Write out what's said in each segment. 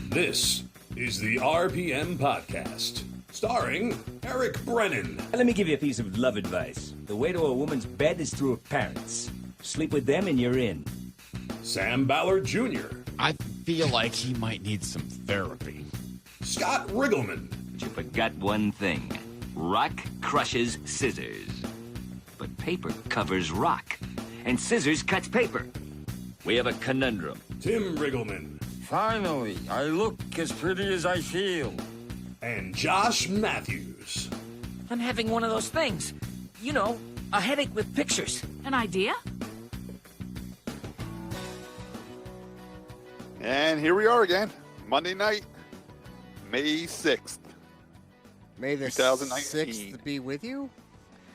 This is the RPM Podcast, starring Eric Brennan. Let me give you a piece of love advice. The way to a woman's bed is through her parents. Sleep with them and you're in. Sam Ballard Jr. I feel like he might need some therapy. Scott Riggleman. But you forgot one thing. Rock crushes scissors. But paper covers rock. And scissors cuts paper. We have a conundrum. Tim Riggleman. Finally, I look as pretty as I feel. And Josh Matthews. I'm having one of those things. You know, a headache with pictures. An idea? And here we are again, Monday night, May 6th. May the 2019. 6th be with you?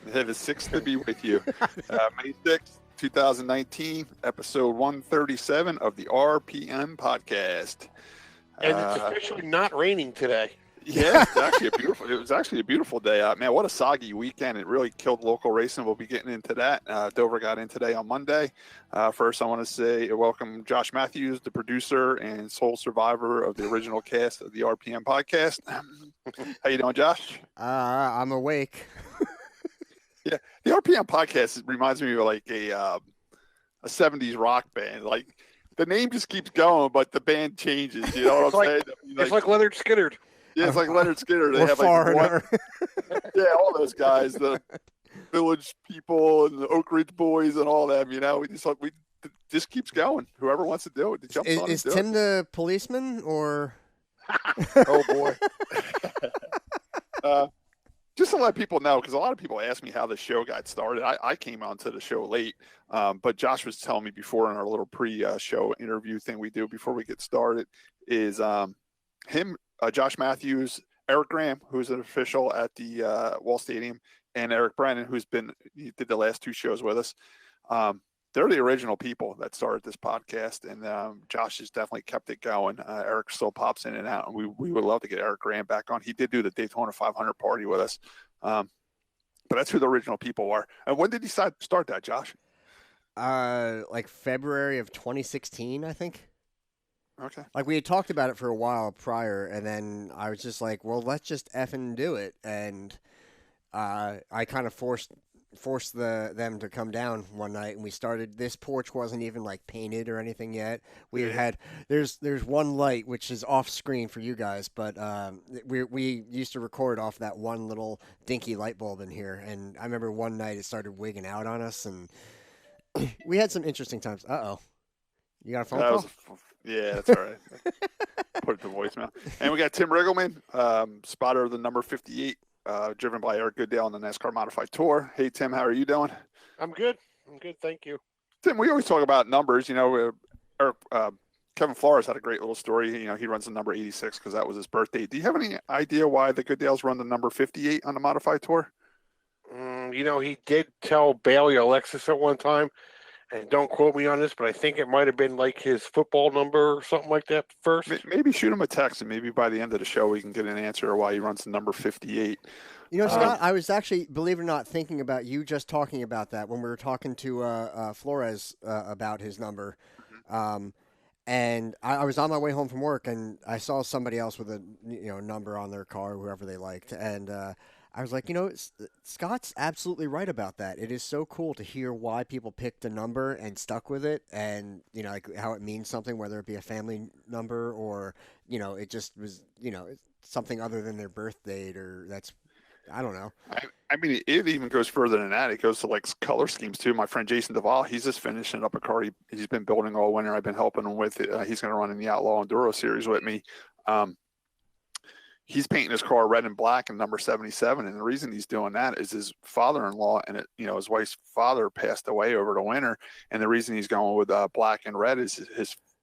May the 6th to be with you. May 6th, 2019, episode 137 of the RPM Podcast. And it's officially not raining today. Yeah, it was actually a beautiful day out. Man, what a soggy weekend. It really killed local racing. We'll be getting into that. Dover got in today on Monday. First, I want to say welcome Josh Matthews, the producer and sole survivor of the original cast of the RPM Podcast. How you doing, Josh? I'm awake. Yeah, the RPM Podcast reminds me of like a 70s rock band. Like, the name just keeps going, but the band changes. You know what I'm saying? It's like Leonard Skinner. Yeah, it's like Leonard Skinner. They Or have Foreigner. Yeah, all those guys, the Village People and the Oak Ridge Boys and all them. You know, we just keeps going. Whoever wants to do it, jumps on. Is Tim the policeman or? Oh boy. Just to let people know, because a lot of people ask me how the show got started. I came onto the show late, but Josh was telling me before in our little pre-show interview thing we do before we get started is him. Josh Matthews, Eric Graham, who's an official at the Wall Stadium, and Eric Brennan, he did the last two shows with us. They're the original people that started this podcast, and Josh has definitely kept it going. Eric still pops in and out, and we would love to get Eric Graham back on. He did do the Daytona 500 party with us, but that's who the original people are. And when did he start that, Josh? Like February of 2016, I think. Okay. Like, we had talked about it for a while prior, and then I was just like, well, let's just effing do it. And I kind of forced them to come down one night, and we started. This porch wasn't even like painted or anything yet. We had there's one light which is off screen for you guys, but we used to record off that one little dinky light bulb in here. And I remember one night it started wigging out on us, and we had some interesting times. You got a phone call? Yeah, that's all right. Put it to voicemail. And we got Tim Riggleman, spotter of the number 58, driven by Eric Goodale on the Nascar Modified Tour. Hey, Tim, how are you doing? I'm good. Thank you. Tim, we always talk about numbers. You know, Eric, Kevin Flores had a great little story. You know, he runs the number 86 because that was his birthday. Do you have any idea why the Goodales run the number 58 on the Modified Tour? You know, he did tell Bailey Alexis at one time, and don't quote me on this, but I think it might have been like his football number or something like that first. Maybe shoot him a text, and maybe by the end of the show we can get an answer why he runs the number 58. You know, Scott, I was actually, believe it or not, thinking about you just talking about that when we were talking to Flores about his number. And I was on my way home from work, and I saw somebody else with a number on their car, whoever they liked, and I was like, Scott's absolutely right about that. It is so cool to hear why people picked a number and stuck with it, and like how it means something, whether it be a family number or it just was something other than their birth date, or I don't know. I mean, it even goes further than that. It goes to like color schemes too. My friend Jason Duvall, he's just finishing up a car he's been building all winter. I've been helping him with it. He's going to run in the Outlaw Enduro Series with me. He's painting his car red and black in number 77. And the reason he's doing that is his father-in-law and his wife's father passed away over the winter. And the reason he's going with black and red is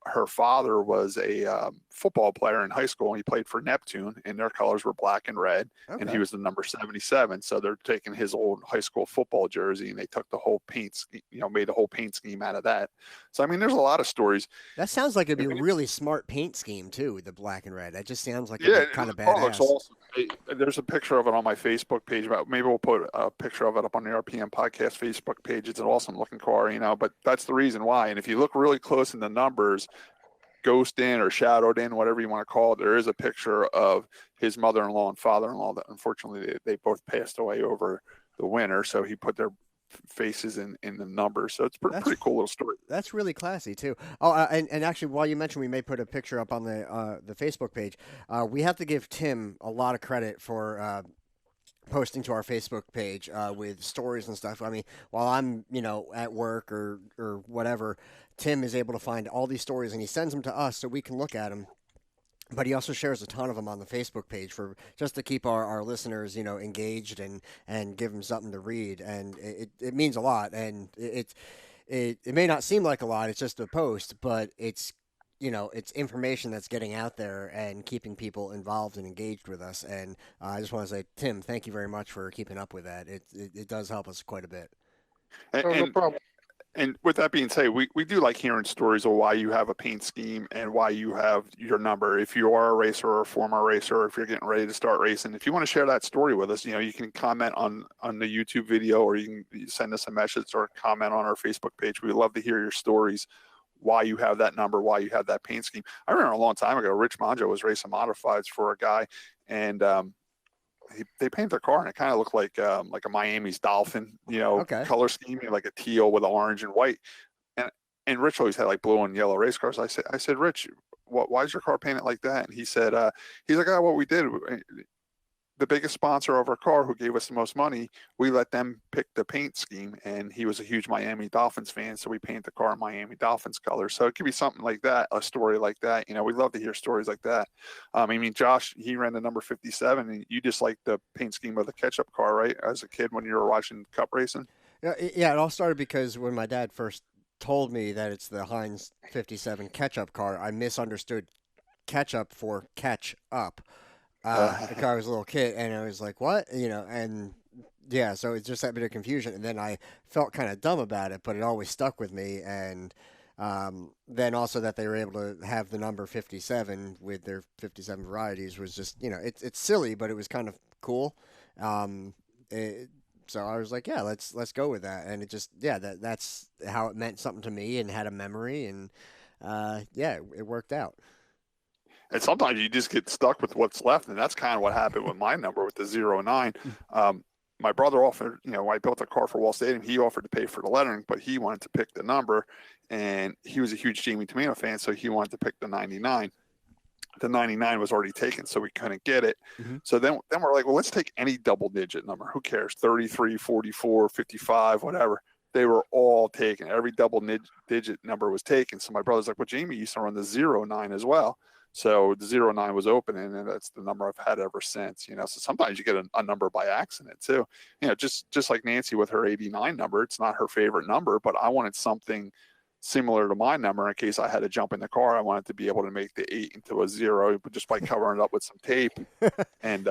her father was a football player in high school, and he played for Neptune, and their colors were black and red, and he was the number 77. So they're taking his old high school football jersey, and they took the whole paint, made the whole paint scheme out of that. So, I mean, there's a lot of stories. That sounds like it'd be a really smart paint scheme, too, with the black and red. That just sounds like kind of badass. badass. Looks awesome. There's a picture of it on my Facebook page. Maybe we'll put a picture of it up on the RPM Podcast Facebook page. It's an awesome looking car, but that's the reason why. And if you look really close in the numbers, ghost in or shadowed in, whatever you want to call it. There is a picture of his mother-in-law and father-in-law that unfortunately they both passed away over the winter. So he put their faces in the numbers. So it's pretty cool little story. That's really classy too. Oh, and actually, while you mentioned we may put a picture up on the Facebook page, we have to give Tim a lot of credit for posting to our Facebook page with stories and stuff. I mean, while I'm at work or whatever, Tim is able to find all these stories and he sends them to us so we can look at them. But he also shares a ton of them on the Facebook page for just to keep our listeners, engaged and give them something to read. And it means a lot. And it may not seem like a lot. It's just a post, but it's information that's getting out there and keeping people involved and engaged with us. And I just want to say, Tim, thank you very much for keeping up with that. It does help us quite a bit. No problem. And with that being said, we do like hearing stories of why you have a paint scheme and why you have your number. If you are a racer or a former racer, or if you're getting ready to start racing, if you want to share that story with us, you can comment on the YouTube video, or you can send us a message or comment on our Facebook page. We'd love to hear your stories, why you have that number, why you have that paint scheme. I remember a long time ago, Rich Manjo was racing modifieds for a guy, and they painted their car, and it kind of looked like a Miami's Dolphin, color scheme, like a teal with orange and white. And Rich always had like blue and yellow race cars. I said, Rich, why is your car painted like that? And he said, he's like, what we did, the biggest sponsor of our car, who gave us the most money, we let them pick the paint scheme. And he was a huge Miami Dolphins fan, so we painted the car in Miami Dolphins colors. So it could be something like that, a story like that. We'd love to hear stories like that. I mean, Josh, he ran the number 57, and you just liked the paint scheme of the ketchup car, right? As a kid when you were watching Cup racing? Yeah, it all started because when my dad first told me that it's the Heinz 57 ketchup car, I misunderstood ketchup for catch up. Because I was a little kid, and I was like, what? And yeah, so it's just that bit of confusion. And then I felt kind of dumb about it, but it always stuck with me. And then also that they were able to have the number 57 with their 57 varieties was just, it's silly, but it was kind of cool. So I was like, yeah, let's go with that. And it just, that's how it meant something to me and had a memory. And it worked out. And sometimes you just get stuck with what's left, and that's kind of what happened with my number with the 09. My brother offered, I built a car for Wall Stadium. He offered to pay for the lettering, but he wanted to pick the number, and he was a huge Jamie Tomino fan, so he wanted to pick the 99. The 99 was already taken, so we couldn't get it. Mm-hmm. So then we're like, well, let's take any double-digit number. Who cares? 33, 44, 55, whatever. They were all taken. Every double-digit number was taken. So my brother's like, well, Jamie used to run the 09 as well. So the 09 was opening, and that's the number I've had ever since, So sometimes you get a number by accident too, just like Nancy with her 89 number. It's not her favorite number, but I wanted something similar to my number in case I had to jump in the car. I wanted to be able to make the 8 into a 0, but just by covering it up with some tape and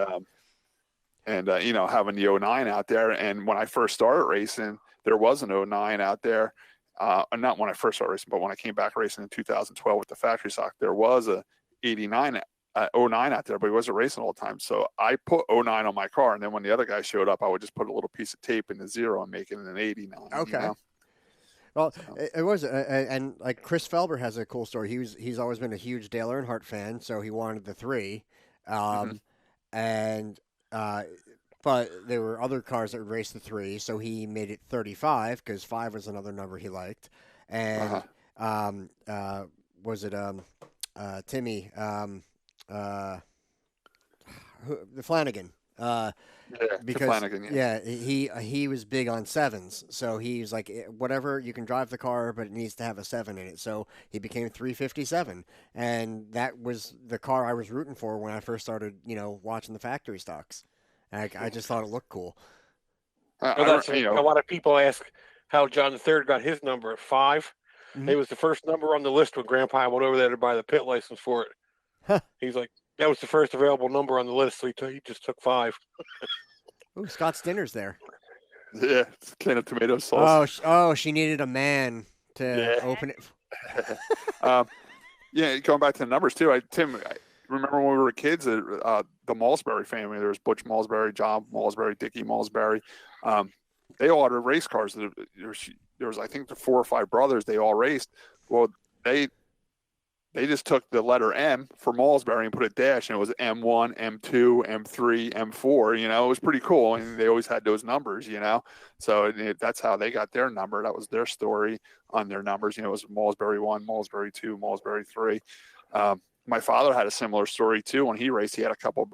having the 09 out there. And when I first started racing, there was an 09 out there. Not when I first started racing, but when I came back racing in 2012 with the factory stock, there was a 09 out there, but he wasn't racing all the time. So I put 09 on my car, and then when the other guy showed up, I would just put a little piece of tape in the 0 and make it an 89. Okay. Well, it was, and like Chris Felber has a cool story. He's always been a huge Dale Earnhardt fan, so he wanted the 3, but there were other cars that raced the 3, so he made it 35 because 5 was another number he liked, and was it Timmy, the Flanagan, because Flanagan, he was big on 7s, so he's like, whatever, you can drive the car, but it needs to have a 7 in it. So he became 357, and that was the car I was rooting for when I first started, watching the factory stocks. I just thought it looked cool. A lot of people ask how John III got his number at 5. Mm-hmm. It was the first number on the list when Grandpa went over there to buy the pit license for it. Huh. He's like, that was the first available number on the list, so he just took 5. Ooh, Scott's dinner's there. Yeah, it's a can of tomato sauce. Oh, she needed a man to open it. Going back to the numbers too. Tim, I remember when we were kids, the Malsbury family. There was Butch Malsbury, John Malsbury, Dickie Malsbury. They all had race cars. There was, I think, the 4 or 5 brothers. They all raced. Well, they just took the letter M for Malsbury and put a dash, and it was M1, M2, M3, M4. You know, it was pretty cool, and they always had those numbers. You know, so that's how they got their number. That was their story on their numbers. You know, it was Malsbury 1, Malsbury 2, Malsbury 3. My father had a similar story too. When he raced, he had a couple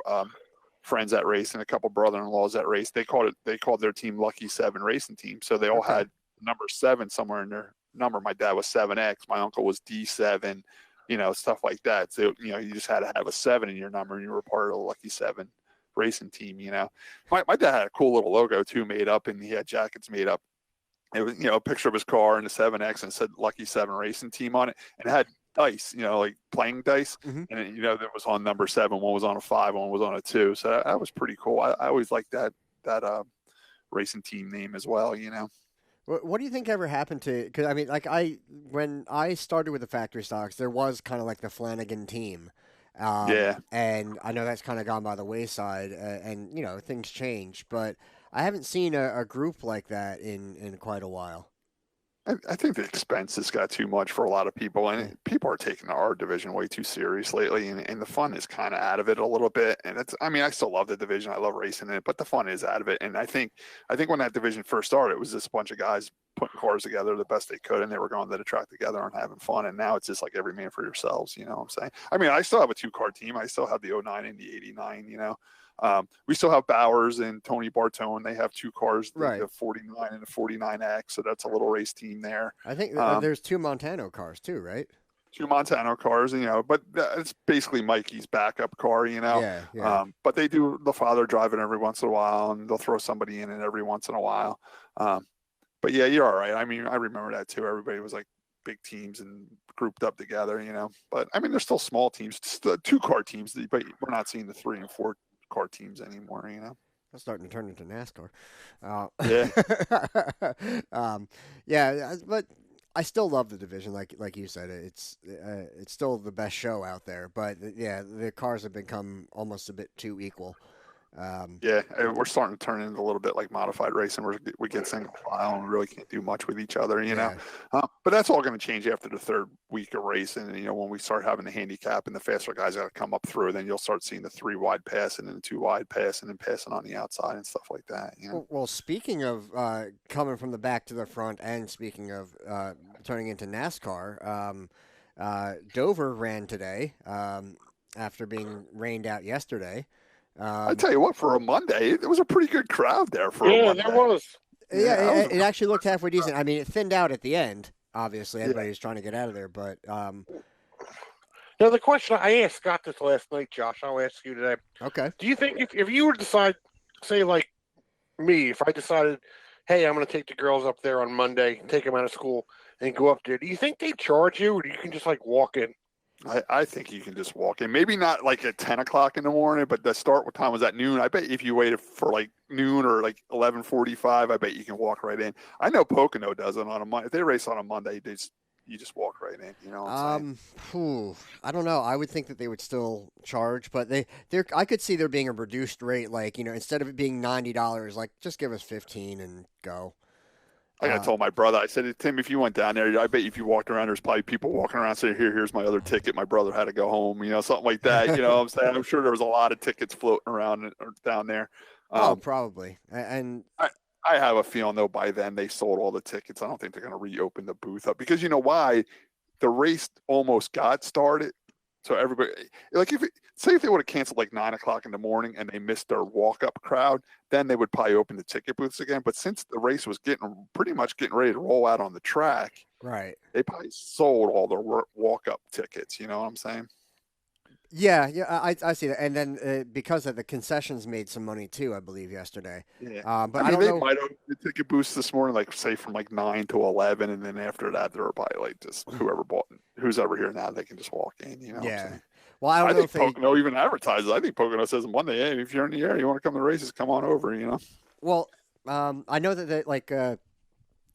friends that raced and a couple brother-in-laws that raced. They called their team Lucky 7 Racing Team. So they all had number 7 somewhere in their number. My dad was 7X. My uncle was D7. You know, stuff like that. So, you know, you just had to have a 7 in your number and you were part of the Lucky 7 racing team, you know. My dad had a cool little logo too made up, and he had jackets made up. It was, you know, a picture of his car and the 7X, and it said Lucky 7 Racing Team on it, and it had dice, you know, like playing dice. And, you know, that was on number 7, one was on a 5, one was on a 2. So that was pretty cool. I always liked that racing team name as well, you know. What do you think ever happened to? Because I mean, like when I started with the factory stocks, there was kind of like the Flanagan team, and I know that's kind of gone by the wayside, and you know things change. But I haven't seen a group like that in quite a while. I think the expenses got too much for a lot of people, and people are taking our division way too serious lately, and the fun is kind of out of it a little bit. And I mean, I still love the division. I love racing in it, but the fun is out of it. And I think when that division first started, it was just a bunch of guys putting cars together the best they could, and they were going to the track together and having fun. And now it's just like every man for yourselves, you know what I'm saying? I mean, I still have a 2-car team. I still have the 09 and the 89, you know. We still have Bowers and Tony Bartone. They have 2 cars, the 49 and the 49X. So that's a little race team there. I think there's 2 Montano cars too, right? 2 Montano cars, you know, but it's basically Mikey's backup car, you know. Yeah. But they do the father drive it every once in a while, and they'll throw somebody in it every once in a while. But yeah, you're all right. I mean, I remember that too. Everybody was like big teams and grouped up together, you know. But I mean, they're still small teams, just 2-car teams, but we're not seeing the 3 and 4-car teams anymore, you know. That's starting to turn into NASCAR. But I still love the division, like you said. It's still the best show out there. But yeah, the cars have become almost a bit too equal. We're starting to turn into a little bit like modified racing, where we get single file and really can't do much with each other, you know. But that's all going to change after the 3rd week of racing. And, you know, when we start having the handicap and the faster guys got to come up through, then you'll start seeing the 3 wide passing and the 2 wide passing and passing on the outside and stuff like that, you know. Well, speaking of coming from the back to the front, and speaking of turning into NASCAR, Dover ran today after being rained out yesterday. I tell you what, for a Monday, it was a pretty good crowd there for a Monday. Yeah, there was. Yeah, it actually looked halfway decent. I mean, it thinned out at the end. Obviously, everybody was trying to get out of there, but Now, the question I asked Scott this last night, Josh, I'll ask you today. Okay. Do you think if you were to decide, say like me, if I decided, hey, I'm going to take the girls up there on Monday, take them out of school, and go up there, do you think they charge you, or you can just like walk in? I think you can just walk in. Maybe not like at 10 o'clock in the morning, but the start what time was at noon. I bet if you waited for like noon or like 11:45, I bet you can walk right in. I know Pocono does it on a Monday. If they race on a Monday, you just walk right in. You know what I'm saying? I don't know. I would think that they would still charge, but I could see there being a reduced rate. Like, you know, instead of it being $90, like just give us $15 and go. I told my brother, I said, Tim, if you went down there, I bet if you walked around, there's probably people walking around saying, here's my other ticket. My brother had to go home, you know, something like that. You know what I'm saying? I'm sure there was a lot of tickets floating around down there. Probably. And I have a feeling, though, by then they sold all the tickets. I don't think they're going to reopen the booth up because you know why? The race almost got started. So everybody, like if they would have canceled like 9 o'clock in the morning and they missed their walk-up crowd, then they would probably open the ticket booths again. But since the race was pretty much getting ready to roll out on the track, right, they probably sold all their walk-up tickets. You know what I'm saying? Yeah, I see that. And then because of the concessions made some money too, I believe yesterday. Yeah, but I mean, don't know. Might have the ticket booths this morning, like say from like 9 to 11, and then after that, they're probably like just who's ever here now, they can just walk in. You know? Yeah. What I'm saying? Well, I don't know think Pocono even advertises. I think Pocono says on Monday, hey, if you're in the area, you want to come to the races, come on over. You know. Well, I know that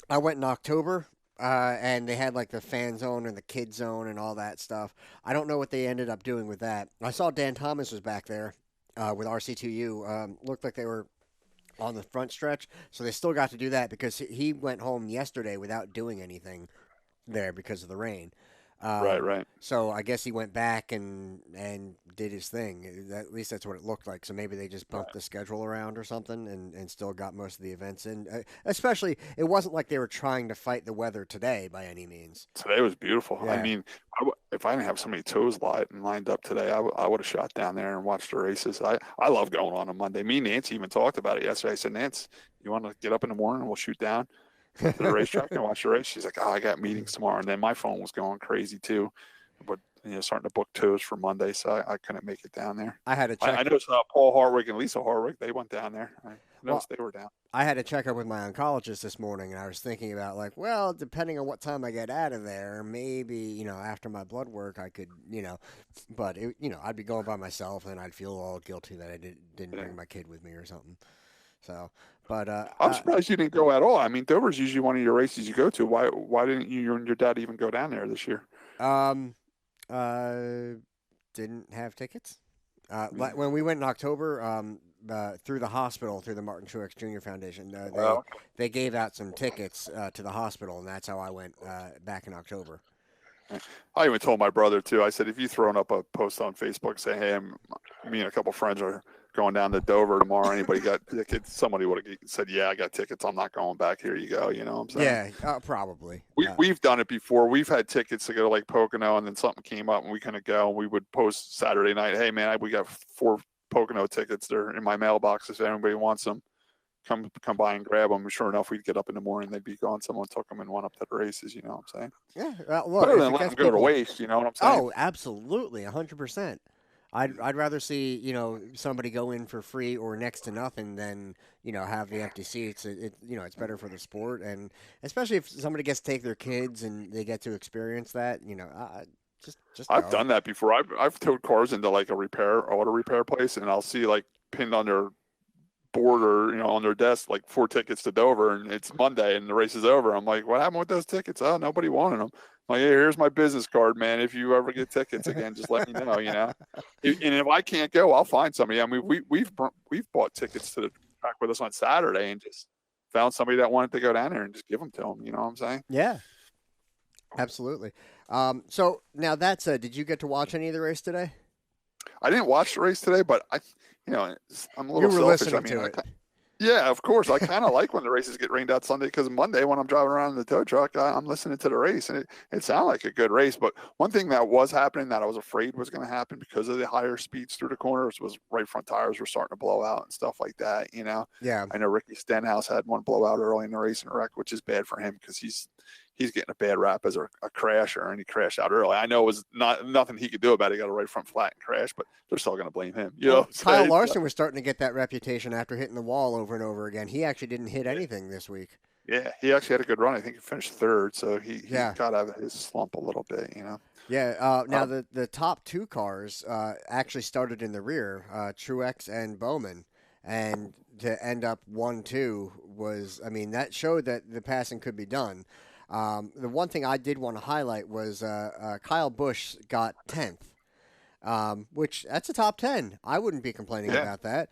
I went in October. And they had like the fan zone and the kid zone and all that stuff. I don't know what they ended up doing with that. I saw Dan Thomas was back there with RC2U. Looked like they were on the front stretch, so they still got to do that because he went home yesterday without doing anything there because of the rain. Right. So I guess he went back and did his thing. At least that's what it looked like. So maybe they just bumped the schedule around or something and still got most of the events in. Especially, it wasn't like they were trying to fight the weather today by any means. Today was beautiful. Yeah. I mean, if I didn't have so many toes lined up today, I would have shot down there and watched the races. I love going on a Monday. Me and Nancy even talked about it yesterday. I said, Nance, you want to get up in the morning and we'll shoot down to the racetrack and watch the race? She's like, I got meetings tomorrow. And then my phone was going crazy too, but starting to book toes for Monday, so I couldn't make it down there. I had to check. I noticed Paul Hartwig and Lisa Hartwig, they went down there. I noticed they were down. I had to check up with my oncologist this morning, and I was thinking about depending on what time I get out of there, maybe after my blood work I could but I'd be going by myself and I'd feel all guilty that I didn't bring my kid with me or something. So, but I'm surprised you didn't go at all. I mean, Dover's usually one of your races you go to. Why didn't you and your dad even go down there this year? Didn't have tickets. When we went in October, through the hospital, through the Martin Truex Jr. Foundation, they gave out some tickets to the hospital, and that's how I went back in October. I even told my brother too. I said, if you thrown up a post on Facebook saying, "Hey, me and a couple friends are going down to Dover tomorrow. Anybody got tickets?" Somebody would have said, "Yeah, I got tickets. I'm not going back. Here you go." You know what I'm saying? Yeah, probably. We've done it before. We've had tickets to go to Lake Pocono, and then something came up and we couldn't go. And we would post Saturday night, "Hey man, we got 4 Pocono tickets. They're in my mailbox. If anybody wants them, come by and grab them." Sure enough, we'd get up in the morning, they'd be gone. Someone took them and went up to the races. You know what I'm saying? Yeah. Look, better than letting them go to waste. You know what I'm saying? Oh, absolutely, 100%. I'd rather see somebody go in for free or next to nothing than have the empty seats. It's better for the sport, and especially if somebody gets to take their kids and they get to experience that. Just I've go. done that before. I've towed cars into like a auto repair place, and I'll see like pinned on their board or on their desk like 4 tickets to Dover, and it's Monday and the race is over. I'm like, what happened with those tickets? Oh, nobody wanted them. I'm like, hey, here's my business card, man. If you ever get tickets again, just let me know. And if I can't go, I'll find somebody. I mean, we've bought tickets to the track with us on Saturday and just found somebody that wanted to go down there and just give them to them. You know what I'm saying? Yeah, absolutely. So now that said, did you get to watch any of the race today? I didn't watch the race today, but I'm a little you were selfish. Listening to it. Yeah, of course. I kind of like when the races get rained out Sunday, because Monday when I'm driving around in the tow truck, I'm listening to the race, and it sounded like a good race. But one thing that was happening that I was afraid was going to happen because of the higher speeds through the corners was right front tires were starting to blow out and stuff like that. Yeah. I know Ricky Stenhouse had one blowout early in the race and a wreck, which is bad for him because he's getting a bad rap as a crasher, and he crashed out early. I know it was nothing he could do about it. He got a right front flat and crashed, but they're still going to blame him. Kyle Larson was starting to get that reputation after hitting the wall over and over again. He actually didn't hit anything this week. Yeah, he actually had a good run. I think he finished 3rd, so he got out of his slump a little bit, Yeah. Now the top 2 cars actually started in the rear, Truex and Bowman, and to end up 1-2 was, that showed that the passing could be done. The one thing I did want to highlight was Kyle Busch got 10th, which that's a top 10. I wouldn't be complaining about that.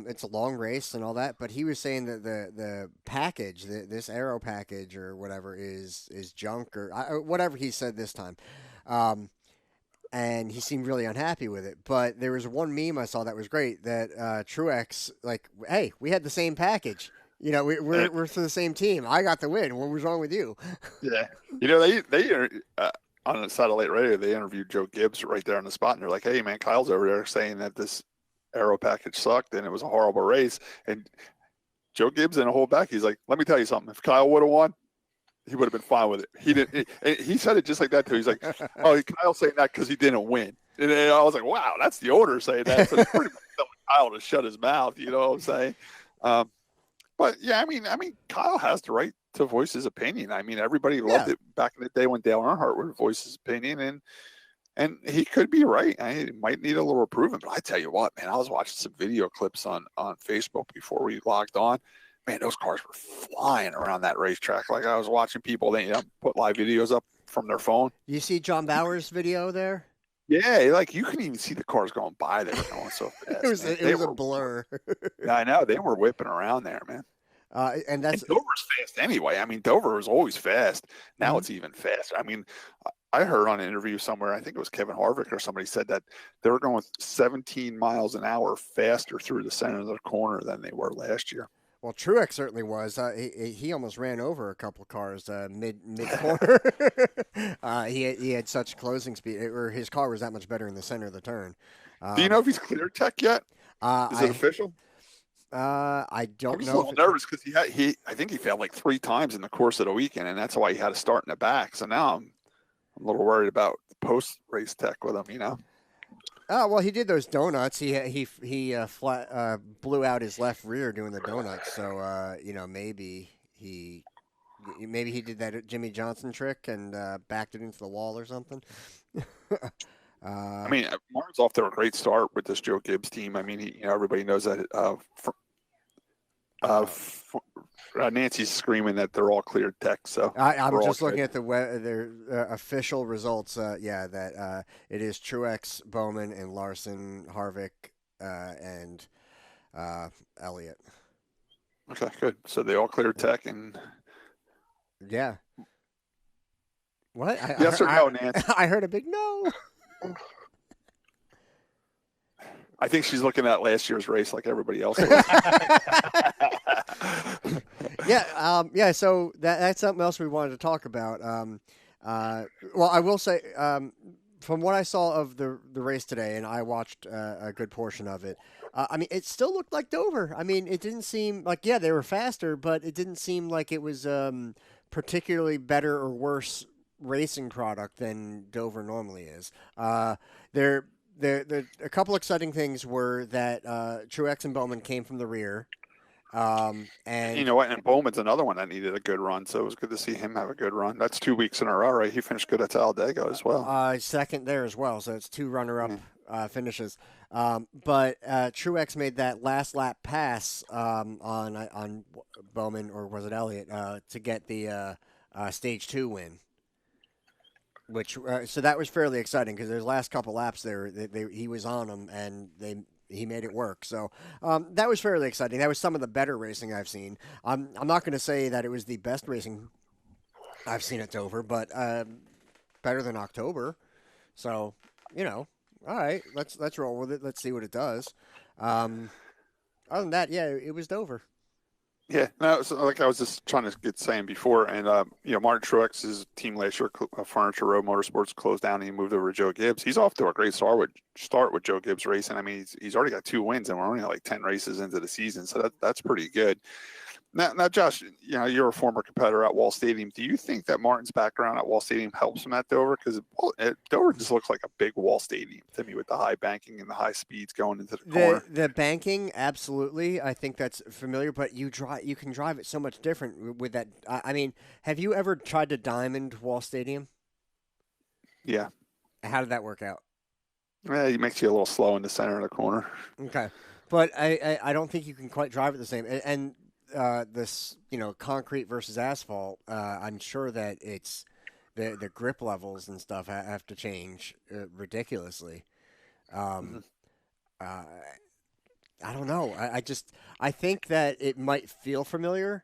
It's a long race and all that, but he was saying that the package, this aero package or whatever, is junk or whatever he said this time. And he seemed really unhappy with it. But there was one meme I saw that was great, that Truex, like, hey, we had the same package. We're for the same team. I got the win. What was wrong with you? Yeah. They on the satellite radio, they interviewed Joe Gibbs right there on the spot, and they're like, hey, man, Kyle's over there saying that this aero package sucked and it was a horrible race. And Joe Gibbs in a whole back, he's like, let me tell you something. If Kyle would have won, he would have been fine with it. He didn't. He said it just like that too. He's like, oh, Kyle's saying that because he didn't win. And I was like, wow, that's the owner saying that. So it's pretty much telling Kyle to shut his mouth. You know what I'm saying? But yeah, I mean, Kyle has the right to voice his opinion. I mean, everybody loved it back in the day when Dale Earnhardt would voice his opinion, and he could be right. He might need a little improvement, but I tell you what, man, I was watching some video clips on Facebook before we logged on. Man, those cars were flying around that racetrack. Like I was watching people, put live videos up from their phone. You see John Bauer's video there? Yeah, like you couldn't even see the cars going by. They were going so fast. it was a blur. Yeah, I know. They were whipping around there, man. And that's Dover's fast anyway. I mean, Dover was always fast. Now it's even faster. I mean, I heard on an interview somewhere, I think it was Kevin Harvick or somebody said that they were going 17 miles an hour faster through the center of the corner than they were last year. Well, Truex certainly was. He almost ran over a couple of cars mid corner. He had such closing speed, or his car was that much better in the center of the turn. Do you know if he's cleared tech yet? Is it official? I don't know. I was a little nervous because I think he failed like 3 times in the course of the weekend, and that's why he had to start in the back. So now I'm a little worried about the post race tech with him. You know. Oh, well, he did those donuts. He flat blew out his left rear doing the donuts. So maybe he did that Jimmy Johnson trick and backed it into the wall or something. I mean, Martin's off to a great start with this Joe Gibbs team. I mean, everybody knows that. Nancy's screaming that they're all cleared tech. So I'm just looking at their official results. That it is Truex, Bowman, and Larson, Harvick, and Elliott. Okay, good. So they all cleared tech, and yeah. What? Yes or no, Nancy? I heard a big no. I think she's looking at last year's race like everybody else is. Yeah. So that's something else we wanted to talk about. Well, I will say, from what I saw of the race today, and I watched a good portion of it, I mean, it still looked like Dover. I mean, it didn't seem like, they were faster, but it didn't seem like it was particularly better or worse racing product than Dover normally is. The a couple exciting things were that Truex and Bowman came from the rear. And you know what? And Bowman's another one that needed a good run, so it was good to see him have a good run. That's 2 weeks in a row, right? He finished good at Talladega as well. Second there as well, so it's 2 runner-up finishes. But Truex made that last lap pass on Bowman, or was it Elliott, to get the stage 2 win. Which so that was fairly exciting because there's last couple laps there he was on them and he made it work. So that was fairly exciting. That was some of the better racing I've seen. I'm not going to say that it was the best racing I've seen at Dover, but better than October. So all right, let's roll with it. Let's see what it does. Other than that, it was Dover. Yeah, no, like I was just trying to get saying before, and Martin Truex's team last year, Furniture Road Motorsports, closed down and he moved over to Joe Gibbs. He's off to a great start with Joe Gibbs racing. I mean, he's already got 2 wins, and we're only like 10 races into the season, so that's pretty good. Now, Josh, you're a former competitor at Wall Stadium. Do you think that Martin's background at Wall Stadium helps him at Dover? Because Dover just looks like a big Wall Stadium to me with the high banking and the high speeds going into the corner. The banking, absolutely. I think that's familiar, but you can drive it so much different with that. I mean, have you ever tried to diamond Wall Stadium? Yeah. How did that work out? It makes you a little slow in the center of the corner. Okay. But I don't think you can quite drive it the same. And this, concrete versus asphalt, I'm sure that it's the grip levels and stuff have to change ridiculously. I don't know. I think that it might feel familiar,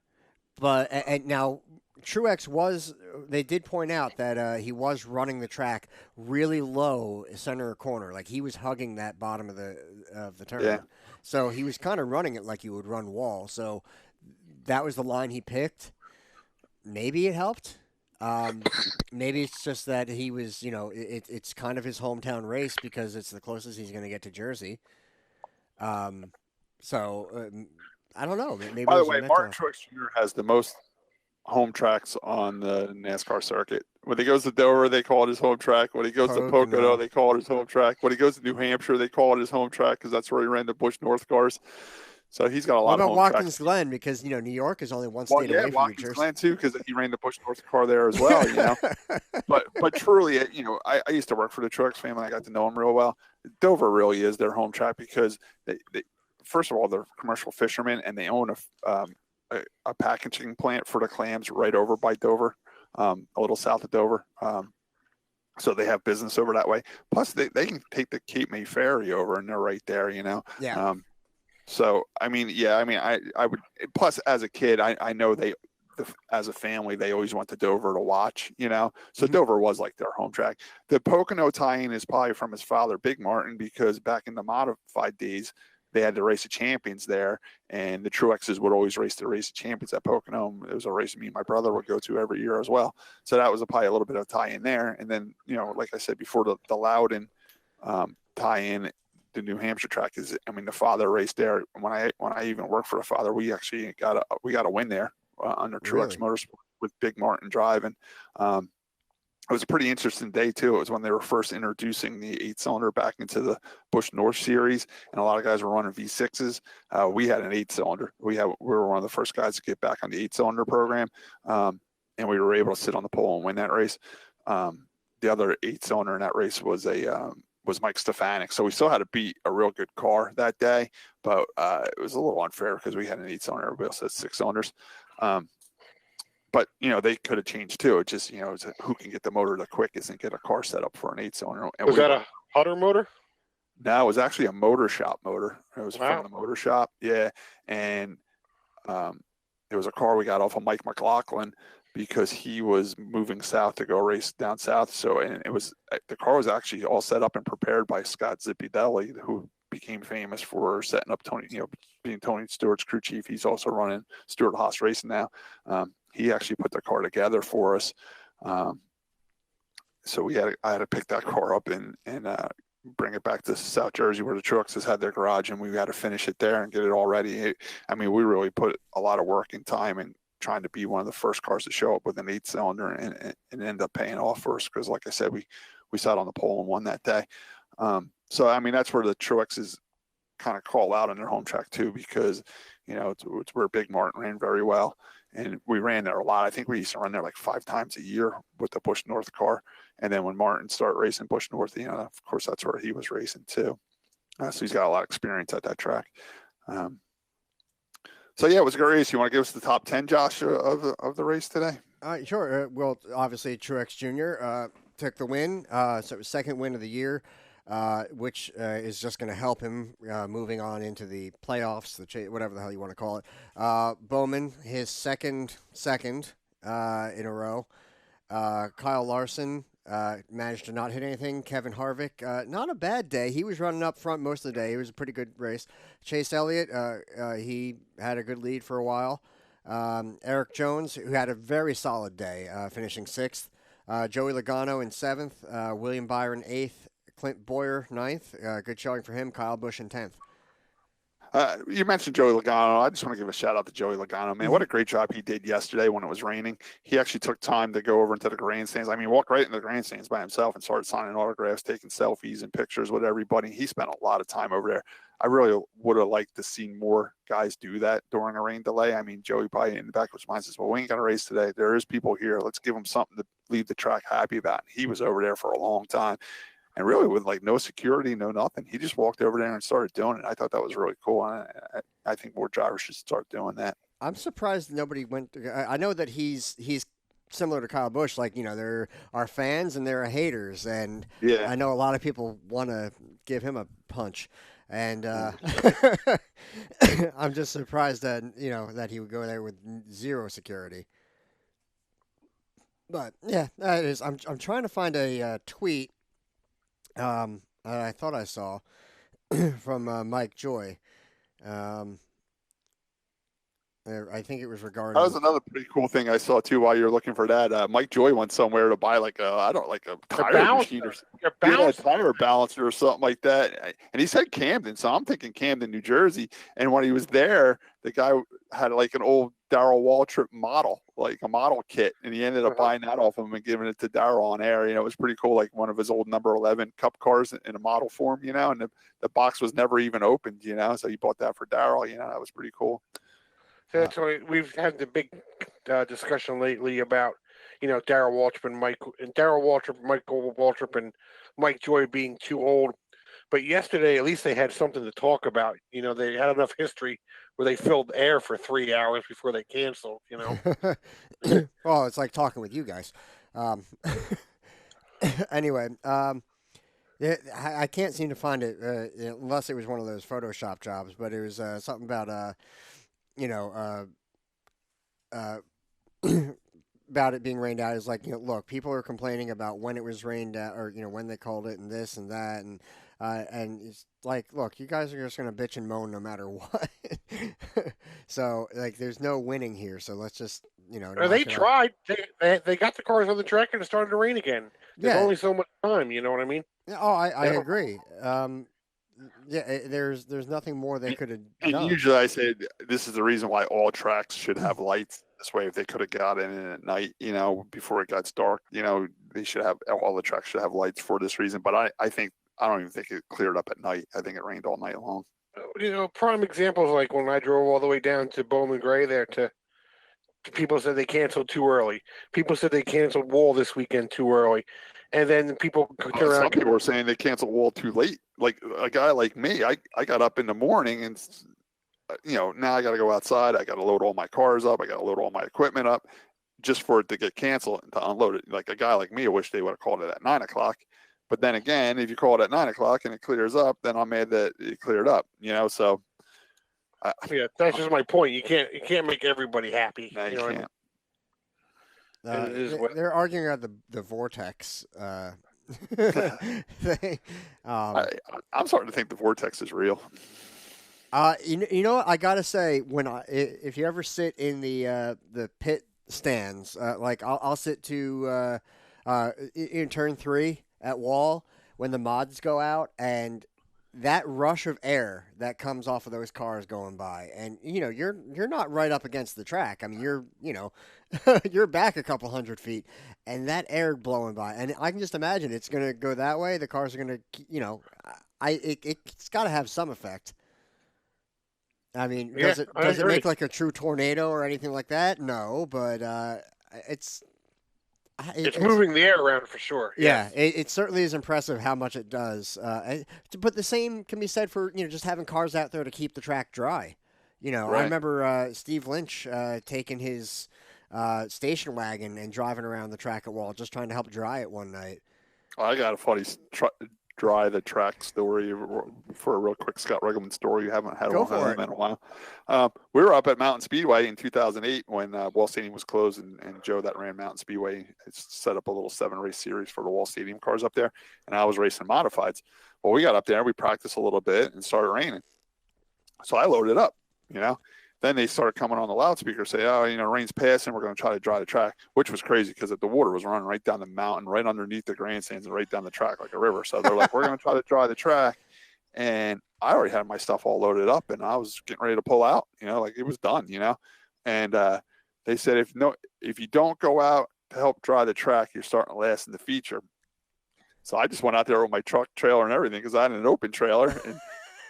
but and now Truex they did point out that he was running the track really low center corner, like he was hugging that bottom of the turn. Yeah. So he was kind of running it like you would run wall. So that was the line he picked. Maybe it helped. Maybe it's just that he was, it's kind of his hometown race because it's the closest he's going to get to Jersey. So I don't know. Maybe by the way, Martin Truex Jr. has the most home tracks on the NASCAR circuit. When he goes to Dover, they call it his home track. When he goes to Pocono, they call it his home track. When he goes to New Hampshire, they call it his home track because that's where he ran the Busch North cars. So he's got a lot of home tracks. What about Watkins Glen? Because, New York is only one state away from Watkins New Jersey. Glen, too, because he ran the Busch North car there as well, But truly, I used to work for the Truex family. I got to know them real well. Dover really is their home track because, they first of all, they're commercial fishermen, and they own a packaging plant for the clams right over by Dover, a little south of Dover. So they have business over that way. Plus, they can take the Cape May ferry over, and they're right there, Yeah. So, I mean, yeah, I mean, I would, plus as a kid, I know as a family, they always went to Dover to watch, you know? So Dover was like their home track. The Pocono tie-in is probably from his father, Big Martin, because back in the modified days, they had the Race of Champions there, and the Truexes would always race the Race of Champions at Pocono. It was a race me and my brother would go to every year as well. So that was probably a little bit of tie-in there. And then, you know, like I said before, the Loudon tie-in, the New Hampshire track is, I mean, the father raced there. When I even worked for the father, we actually got a win there under Truex Motorsport with Big Martin driving. It was a pretty interesting day too. It was when they were first introducing the 8-cylinder back into the Busch North series, and a lot of guys were running V6s. We had an 8-cylinder. We were one of the first guys to get back on the 8-cylinder program, and we were able to sit on the pole and win that race. The other 8-cylinder in that race was Mike Stefanik. So we still had to beat a real good car that day, but it was a little unfair because we had an 8-cylinder. Everybody else had 6 cylinders. But, you know, they could have changed too. It just, you know, it's who can get the motor the quickest and get a car set up for an 8-cylinder. Was that a Hutter motor? No, it was actually a motor shop motor. It was from the motor shop. Yeah. And it was a car we got off of Mike McLaughlin because he was moving south to go race down south. So, and the car was actually all set up and prepared by Scott Zipidelli, who became famous for setting up Tony, you know, being Tony Stewart's crew chief. He's also running Stewart Haas Racing now. He actually put the car together for us. So I had to pick that car up and bring it back to South Jersey where the Truexes had their garage, and we had to finish it there and get it all ready. I mean, we really put a lot of work and time in trying to be one of the first cars to show up with an 8-cylinder and end up paying off for us. Because like I said, we sat on the pole and won that day. So, I mean, that's where the Truexes kind of call out on their home track too, because, you know, it's where Big Martin ran very well. And we ran there a lot. I think we used to run there like 5 times a year with the Busch North car. And then when Martin started racing Busch North, you know, of course, that's where he was racing too. So he's got a lot of experience at that track. So, yeah, it was a great race. You want to give us the top 10, Josh, of the race today? Sure. Well, obviously, Truex Jr. Took the win. So it was second win of the year, which is just going to help him moving on into the playoffs, whatever the hell you want to call it. Bowman, his second in a row. Kyle Larson managed to not hit anything. Kevin Harvick, not a bad day. He was running up front most of the day. It was a pretty good race. Chase Elliott, he had a good lead for a while. Eric Jones, who had a very solid day, finishing 6th. Joey Logano in 7th. William Byron 8th. Clint Boyer 9th. Good showing for him. Kyle Busch in 10th. You mentioned Joey Logano. I just want to give a shout out to Joey Logano, man. What a great job he did yesterday when it was raining. He actually took time to go over into the grandstands. I mean, walked right into the grandstands by himself and started signing autographs, taking selfies and pictures with everybody. He spent a lot of time over there. I really would have liked to see more guys do that during a rain delay. I mean, Joey probably in the back of his mind says, well, we ain't going to race today. There is people here. Let's give them something to leave the track happy about. He was over there for a long time. And really with like no security, no nothing. He just walked over there and started doing it. I thought that was really cool. And I think more drivers should start doing that. I'm surprised nobody went. I know that he's similar to Kyle Busch. Like, you know, there are fans and there are haters. And yeah. I know a lot of people want to give him a punch. And I'm just surprised that, you know, that he would go there with zero security. But, yeah, that is. I'm trying to find a tweet. I thought I saw from Mike Joy. I think it was regarding. That was another pretty cool thing I saw too while you were looking for that. Mike Joy went somewhere to buy like a tire machine or a tire balancer or something like that. And he said Camden, so I'm thinking Camden, New Jersey. And when he was there, the guy had like an old Darrell Waltrip model, like a model kit, and he ended up buying that off him and giving it to Darrell on air. You know, it was pretty cool, like one of his old number 11 Cup cars in a model form, you know, and the box was never even opened, you know, so he bought that for Darrell. You know, that was pretty cool. That's why we've had the big discussion lately about, you know, Darrell Waltrip and Michael Waltrip and Mike Joy being too old. But yesterday, at least they had something to talk about. You know, they had enough history where they filled air for 3 hours before they canceled, you know. Well, it's like talking with you guys. Anyway, Yeah, I can't seem to find it unless it was one of those Photoshop jobs. But it was something about you know about it being rained out. Is like, look, people are complaining about when it was rained out, or when they called it, and this and that, and it's like, look, you guys are just gonna bitch and moan no matter what. So like, there's no winning here. So let's just they tried. They got the cars on the track and it started to rain again. There's only so much time. You know what I mean? Oh, I agree. There's nothing more they could have done. And usually I say this is the reason why all tracks should have lights. This way, if they could have got in at night, before it got dark, they should have, all the tracks should have lights for this reason. But I don't even think it cleared up at night. I think it rained all night long. Prime examples like when I drove all the way down to Bowman Gray there people said they canceled too early. People said they canceled Wall this weekend too early. And then people turn around. Some people were saying they canceled Wall too late. Like a guy like me, I got up in the morning and, now I got to go outside. I got to load all my cars up. I got to load all my equipment up just for it to get canceled and to unload it. Like a guy like me, I wish they would have called it at 9 o'clock. But then again, if you call it at 9 o'clock and it clears up, then I'm mad that it cleared up, so. That's just my point. You can't make everybody happy. No, you can't. They're arguing about the vortex thing. I'm starting to think the vortex is real. You know what? I gotta say, if you ever sit in the pit stands, like I'll sit to in turn 3 at Wall when the mods go out, and that rush of air that comes off of those cars going by, and you're not right up against the track. I mean, you're you're back a couple hundred feet, and that air blowing by, and I can just imagine it's going to go that way. The cars are going to, it's got to have some effect. I mean, does it make like a true tornado or anything like that? No, but it's moving the air around for sure. Yeah, it certainly is impressive how much it does. But the same can be said for just having cars out there to keep the track dry. Right. I remember Steve Lynch taking his station wagon and driving around the track at Wall, just trying to help dry it one night. I got a funny dry the track story for a real quick Scott Regelman story. You haven't had one of them in a while. We were up at Mountain Speedway in 2008 when Wall Stadium was closed, and Joe that ran Mountain Speedway set up a little 7-race series for the Wall Stadium cars up there, and I was racing modifieds. Well, we got up there, we practiced a little bit, and started raining. So I loaded up, Then they started coming on the loudspeaker, say, rain's passing. We're going to try to dry the track, which was crazy because the water was running right down the mountain, right underneath the grandstands and right down the track like a river. So they're like, we're going to try to dry the track. And I already had my stuff all loaded up and I was getting ready to pull out, like it was done, And they said, if you don't go out to help dry the track, you're starting to last in the feature. So I just went out there with my truck, trailer, and everything because I had an open trailer.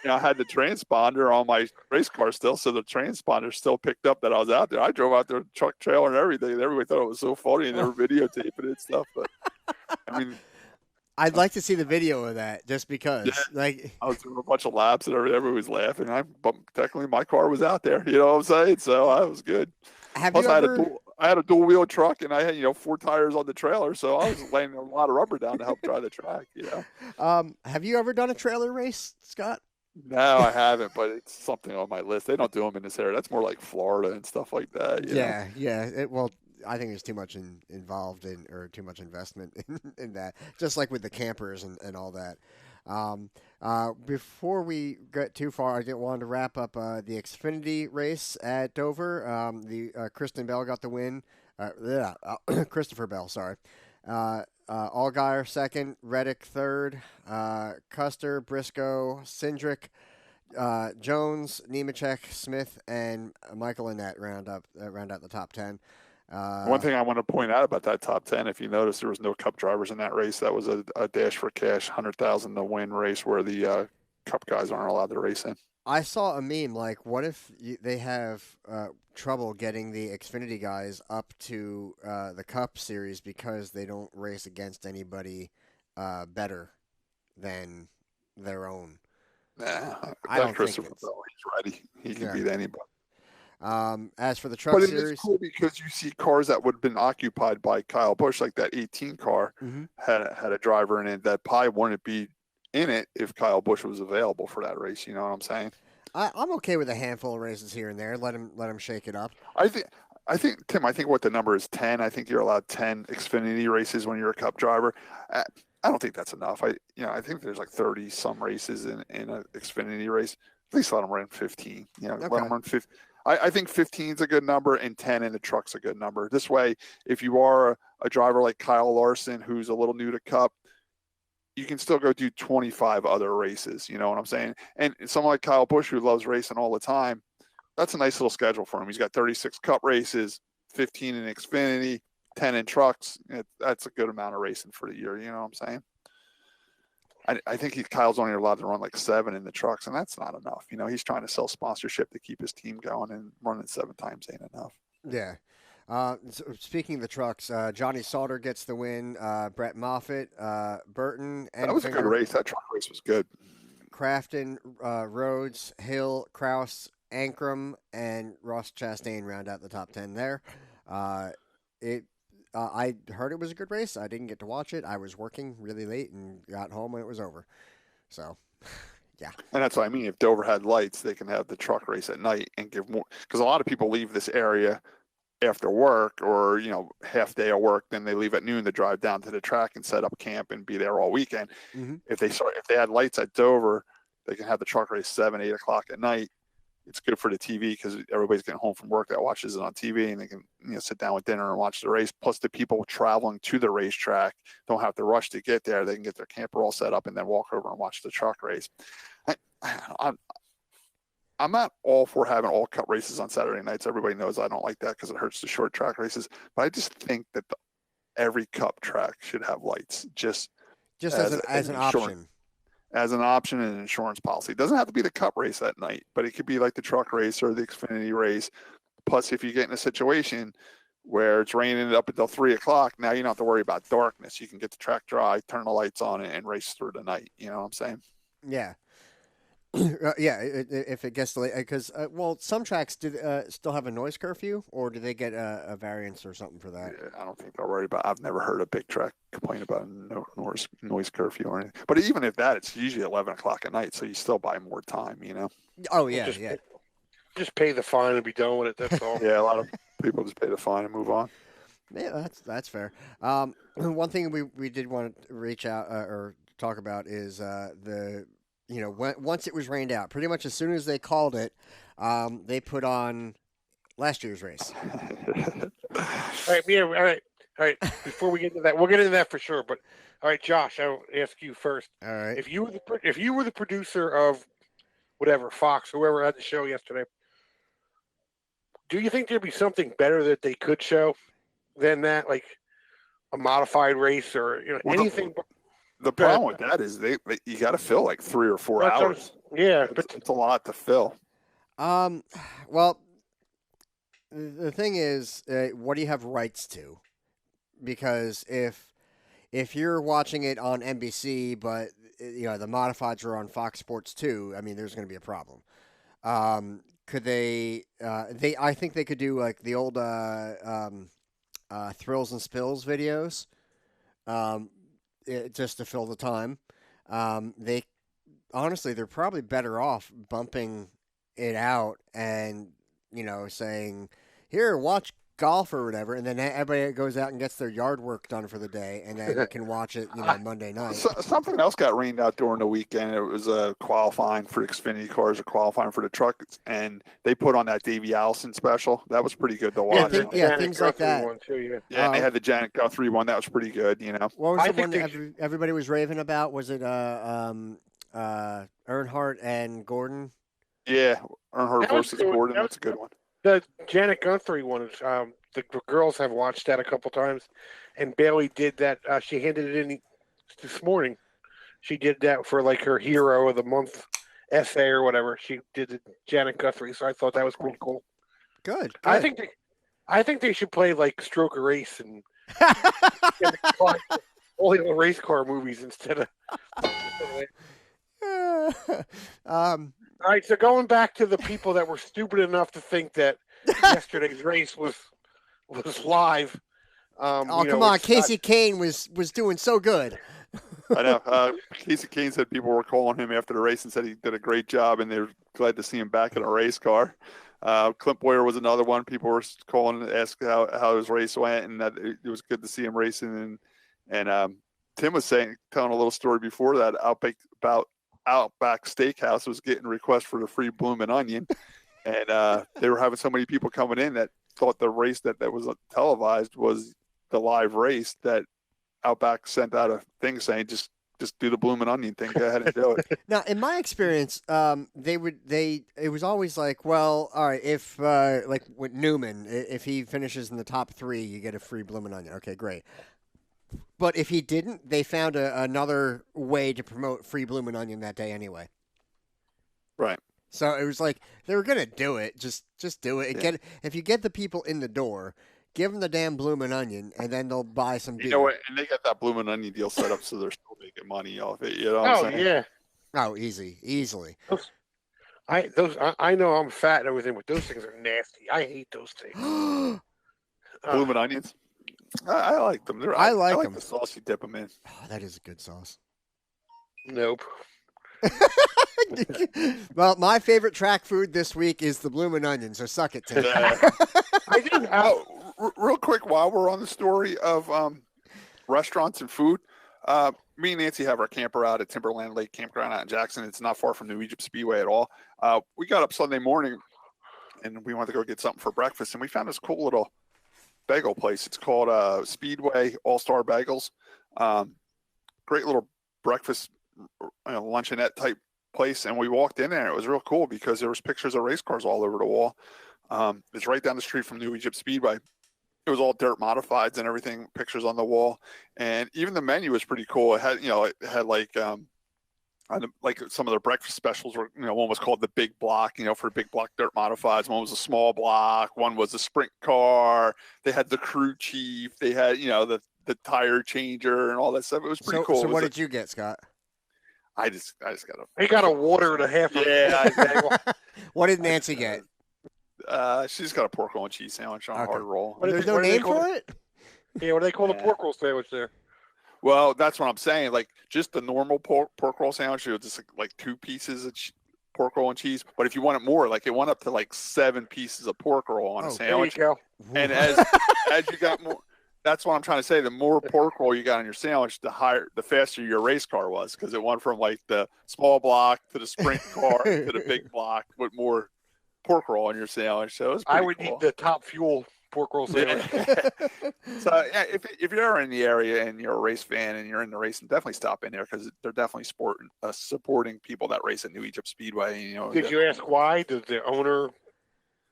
And I had the transponder on my race car still, so the transponder still picked up that I was out there. I drove out there with truck, trailer, and everything. And everybody thought it was so funny, and they were videotaping it and stuff. But I mean, I'd like to see the video of that, just because. Like, I was doing a bunch of laps, and everybody was laughing. But technically, my car was out there. You know what I'm saying? So I was good. Plus, I had a dual wheel truck, and I had 4 tires on the trailer, so I was laying a lot of rubber down to help dry the track. Have you ever done a trailer race, Scott? No, I haven't, but it's something on my list. They don't do them in this area. That's more like Florida and stuff like that. Yeah. Well, I think there's too much involved in, or too much investment in that. Just like with the campers and all that. Before we get too far, I wanted to wrap up the Xfinity race at Dover. Kristen Bell got the win. Christopher Bell, sorry. Allgaier second, Reddick third, Custer, Briscoe, Cindric, Jones, Nemechek, Smith, and Michael Annette round out the top 10. One thing I want to point out about that top 10, if you notice, there was no Cup drivers in that race. That was a dash for cash, 100,000 to win race where the Cup guys aren't allowed to race in. I saw a meme like, what if they have trouble getting the Xfinity guys up to the Cup Series because they don't race against anybody better than their own? Nah, I don't Christopher think Bell, he's ready. He can beat anybody. As for the Truck Series, it's cool because you see cars that would have been occupied by Kyle Busch, like that 18 car had a driver in it that probably wouldn't be in it if Kyle Busch was available for that race. You know what I'm saying? I'm okay with a handful of races here and there. Let him shake it up. I think Tim. I think what the number is 10. I think you're allowed 10 Xfinity races when you're a Cup driver. I don't think that's enough. I think there's like 30 some races in an Xfinity race. At least let them run 15. Let them run 15. I think 15 is a good number, and 10 in the truck's a good number. This way, if you are a driver like Kyle Larson, who's a little new to Cup, you can still go do 25 other races. You know what I'm saying? And someone like Kyle Busch, who loves racing all the time, that's a nice little schedule for him. He's got 36 Cup races, 15 in Xfinity, 10 in trucks. That's a good amount of racing for the year. You know what I'm saying? I think Kyle's only allowed to run like 7 in the trucks, and that's not enough. He's trying to sell sponsorship to keep his team going, and running 7 times ain't enough. Yeah. So speaking of the trucks, Johnny Sauter gets the win. Brett Moffitt, Burton, and that was a good race. That truck race was good. Crafton, Rhodes, Hill, Kraus, Ankrum, and Ross Chastain round out the top 10 there. I heard it was a good race. I didn't get to watch it. I was working really late and got home when it was over. So, yeah. And that's what I mean. If Dover had lights, they can have the truck race at night and give more. Because a lot of people leave this area after work or, half day of work. Then they leave at noon to drive down to the track and set up camp and be there all weekend. Mm-hmm. If they had lights at Dover, they can have the truck race 7, 8 o'clock at night. It's good for the TV because everybody's getting home from work that watches it on TV, and they can sit down with dinner and watch the race. Plus, the people traveling to the racetrack don't have to rush to get there. They can get their camper all set up and then walk over and watch the truck race. I'm not all for having all Cup races on Saturday nights. Everybody knows I don't like that because it hurts the short track races. But I just think that every Cup track should have lights, just as an option. As an option and an insurance policy. It doesn't have to be the Cup race at night, but it could be like the truck race or the Xfinity race. Plus, if you get in a situation where it's raining up until 3 o'clock, now you don't have to worry about darkness. You can get the track dry, turn the lights on, and race through the night. You know what I'm saying? Yeah. If it gets delayed, because some tracks still have a noise curfew, or do they get a variance or something for that? Yeah, I don't think they'll worry about. I've never heard a big track complain about no noise curfew or anything. But even if that, it's usually 11 o'clock at night, so you still buy more time. Oh yeah, Just pay the fine and be done with it. That's all. Yeah, a lot of people just pay the fine and move on. Yeah, that's fair. One thing we did want to reach out or talk about is once it was rained out, pretty much as soon as they called it, they put on last year's race. All right. Before we get into that, we'll get into that for sure. But all right, Josh, I'll ask you first. All right. If you were the producer of whatever Fox, whoever had the show yesterday, do you think there'd be something better that they could show than that, like a modified race or anything? The problem with that is you got to fill like 3 or 4 hours. Yeah, it's a lot to fill. Well, the thing is, what do you have rights to? Because if you're watching it on NBC, but the modifieds are on Fox Sports 2, I mean, there's going to be a problem. Could they? I think they could do like the old Thrills and Spills videos. Just to fill the time. They're probably better off bumping it out and, saying, here, watch golf or whatever. And then everybody goes out and gets their yard work done for the day and then can watch it, Monday night. Something else got rained out during the weekend. It was qualifying for Xfinity cars or qualifying for the trucks. And they put on that Davey Allison special. That was pretty good to watch. Things like that. And they had the Janet Guthrie one. That was pretty good, What was the one that everybody was raving about? Was it Earnhardt and Gordon? Yeah, Earnhardt versus Gordon. That's a good one. The Janet Guthrie one is the girls have watched that a couple times, and Bailey did that. She handed it in this morning. She did that for like her Hero of the Month essay or whatever. She did the Janet Guthrie, so I thought that was pretty cool. Good. I think they should play like Stroke a Race and all the race car movies instead of. All right, so going back to the people that were stupid enough to think that yesterday's race was live. Come on, Casey Kane was doing so good. I know. Casey Kane said people were calling him after the race and said he did a great job, and they're glad to see him back in a race car. Clint Boyer was another one. People were calling to ask how his race went, and that it was good to see him racing. And Tim was telling a little story before that Outback Steakhouse was getting requests for the free bloomin' onion, and they were having so many people coming in that thought the race that was televised was the live race, that Outback sent out a thing saying just do the bloomin' onion thing. Go ahead and do it. Now, in my experience, it was always like, well, all right, if like with Newman, if he finishes in the top 3, you get a free bloomin' onion. Okay, great. But if he didn't, they found another way to promote free bloomin' onion that day anyway. Right. So it was like they were gonna do it. Just do it. Yeah. If you get the people in the door, give them the damn bloomin' onion, and then they'll buy some beer. You know what? And they got that bloomin' onion deal set up so they're still making money off it. You know what I'm saying? Yeah. Oh, easily. I know I'm fat and everything, but those things are nasty. I hate those things. Bloomin' onions. I like them. I like them. The sauce you dip them in. Oh, that is a good sauce. Nope. Well, my favorite track food this week is the bloomin' onion, so suck it, Tim. I didn't real quick, while we're on the story of restaurants and food, me and Nancy have our camper out at Timberland Lake Campground out in Jackson. It's not far from New Egypt Speedway at all. We got up Sunday morning, and we wanted to go get something for breakfast, and we found this cool little bagel place. It's called Speedway All-Star Bagels. Great little breakfast, luncheonette type place. And we walked in there. It was real cool because there was pictures of race cars all over the wall. It's right down the street from New Egypt Speedway. It was all dirt modifieds and everything, pictures on the wall. And even the menu was pretty cool. It had like some of their breakfast specials were, one was called the Big Block, for big block dirt modifieds. One was a small block. One was a sprint car. They had the crew chief. They had, the tire changer and all that stuff. It was pretty cool. So what did you get, Scott? I just got a. He got a water and a half. Yeah. What did Nancy get? She's got a pork roll and cheese sandwich on a hard roll. There's no name for it? Yeah, what do they call the pork roll sandwich there? Well, that's what I'm saying. Like just the normal pork roll sandwich, it was just like 2 pieces of pork roll and cheese. But if you want it more, like it went up to like 7 pieces of pork roll on a sandwich. There you go. And as you got more, that's what I'm trying to say. The more pork roll you got on your sandwich, the faster your race car was, because it went from like the small block to the sprint car to the big block with more pork roll on your sandwich. So it was pretty cool. Need the Top Fuel pork roll sandwich. So yeah, if you're ever in the area and you're a race fan and you're in the racing, definitely stop in there, because they're definitely supporting people that race at New Egypt Speedway. Did you ask why? Does the owner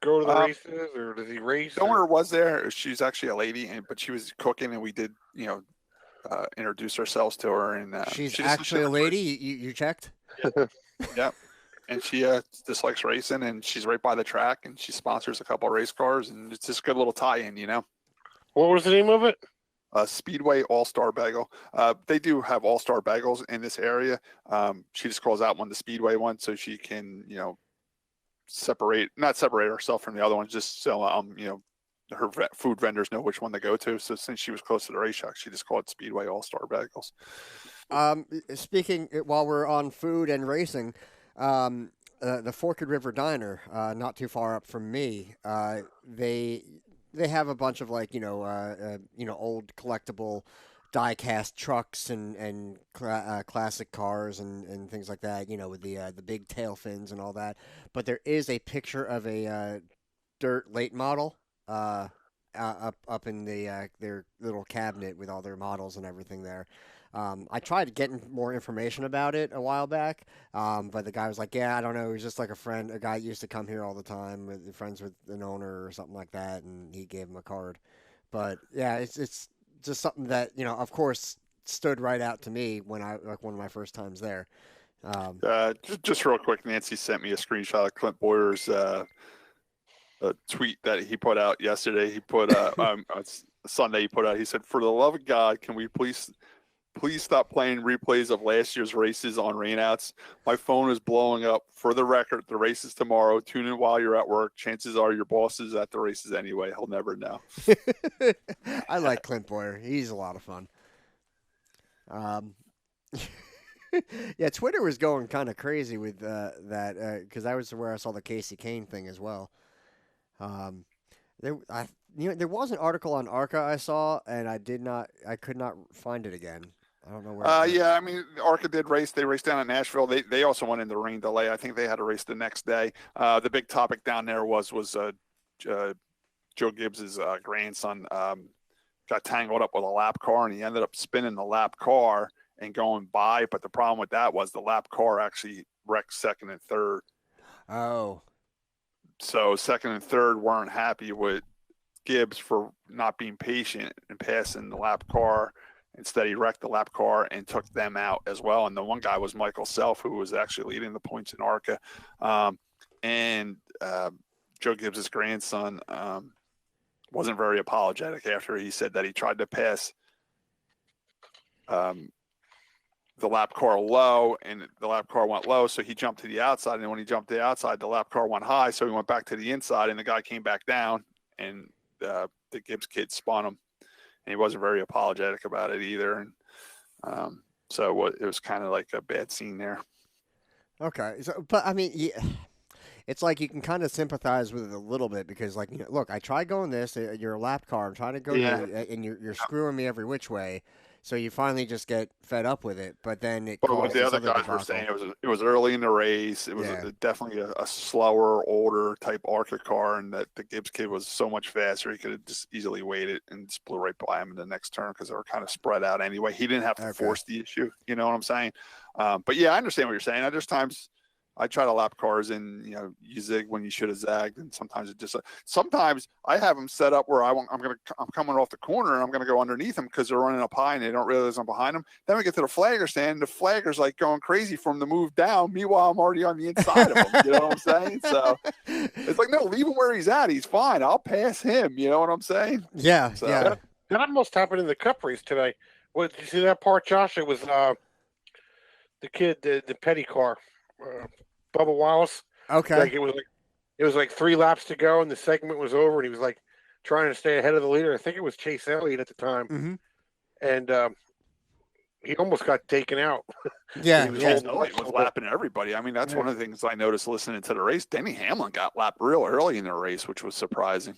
go to the races, or does he race? The owner was there. She's actually a lady, but she was cooking, and we did introduce ourselves to her. And she's actually a lady. You checked? Yeah. And she just likes racing, and she's right by the track, and she sponsors a couple of race cars, and it's just a good little tie-in, What was the name of it? Speedway All-Star Bagel. They do have All-Star Bagels in this area. She just calls out one, the Speedway one, so she can, not separate herself from the other ones, just so, her food vendors know which one to go to. So since she was close to the racetrack, she just called it Speedway All-Star Bagels. Speaking, while we're on food and racing, the Forked River Diner, not too far up from me, they have a bunch of old collectible die-cast trucks and classic cars and things like that, with the big tail fins and all that. But there is a picture of a dirt late model up in their little cabinet with all their models and everything there. I tried getting more information about it a while back, but the guy was like, yeah, I don't know. He's just like a guy used to come here all the time, friends with an owner or something like that, and he gave him a card. But yeah, it's just something that, of course, stood right out to me when one of my first times there. Just real quick, Nancy sent me a screenshot of Clint Boyer's a tweet that he put out yesterday. He put Sunday. He put out. He said, "For the love of God, can we please stop playing replays of last year's races on rainouts? My phone is blowing up. For the record, the race is tomorrow. Tune in while you're at work. Chances are your boss is at the races anyway. He'll never know." I like Clint Boyer. He's a lot of fun. Yeah, Twitter was going kind of crazy with that because that was where I saw the Casey Kane thing as well. Um, there was an article on ARCA I saw, and I could not find it again. I don't know where. Yeah, I mean, ARCA did race. They raced down in Nashville. They also went into rain delay. I think they had a race the next day. The big topic down there was Joe Gibbs's grandson got tangled up with a lap car, and he ended up spinning the lap car and going by. But the problem with that was the lap car actually wrecked second and third. Oh. So second and third weren't happy with Gibbs for not being patient and passing the lap car. Instead, he wrecked the lap car and took them out as well. And the one guy was Michael Self, who was actually leading the points in ARCA. Joe Gibbs' grandson wasn't very apologetic after he said that he tried to pass the lap car low, and the lap car went low, so he jumped to the outside. And when he jumped to the outside, the lap car went high, so he went back to the inside, and the guy came back down, and the Gibbs kid spun him. And he wasn't very apologetic about it either. And so it was kind of like a bad scene there. Okay. So, but I mean, yeah, it's like you can kind of sympathize with it a little bit because, like, look, I tried going this. You're a lap car. I'm trying to go and you're screwing me every which way. So you finally just get fed up with it, but then it. But what the other guys were saying, it was early in the race. It was definitely a slower, older type ARCA car, and that the Gibbs kid was so much faster. He could have just easily waited and just blew right by him in the next turn because they were kind of spread out anyway. He didn't have to force the issue. You know what I'm saying? But yeah, I understand what you're saying. There's times I try to lap cars and, you zig when you should have zagged. And sometimes sometimes I have them set up where I'm coming off the corner and I'm going to go underneath them because they're running up high and they don't realize I'm behind them. Then we get to the flagger stand. The flagger's like going crazy for him to move down. Meanwhile, I'm already on the inside of him. You know what I'm saying? So it's like, no, leave him where he's at. He's fine. I'll pass him. You know what I'm saying? Yeah. So, yeah. That almost happened in the Cup race today. What, did you see that part, Josh? It was the kid, the petty car. Bubba Wallace. Okay. Like it was like 3 laps to go, and the segment was over, and he was like trying to stay ahead of the leader. I think it was Chase Elliott at the time, and he almost got taken out. Yeah, he was lapping everybody. I mean, that's one of the things I noticed listening to the race. Denny Hamlin got lapped real early in the race, which was surprising.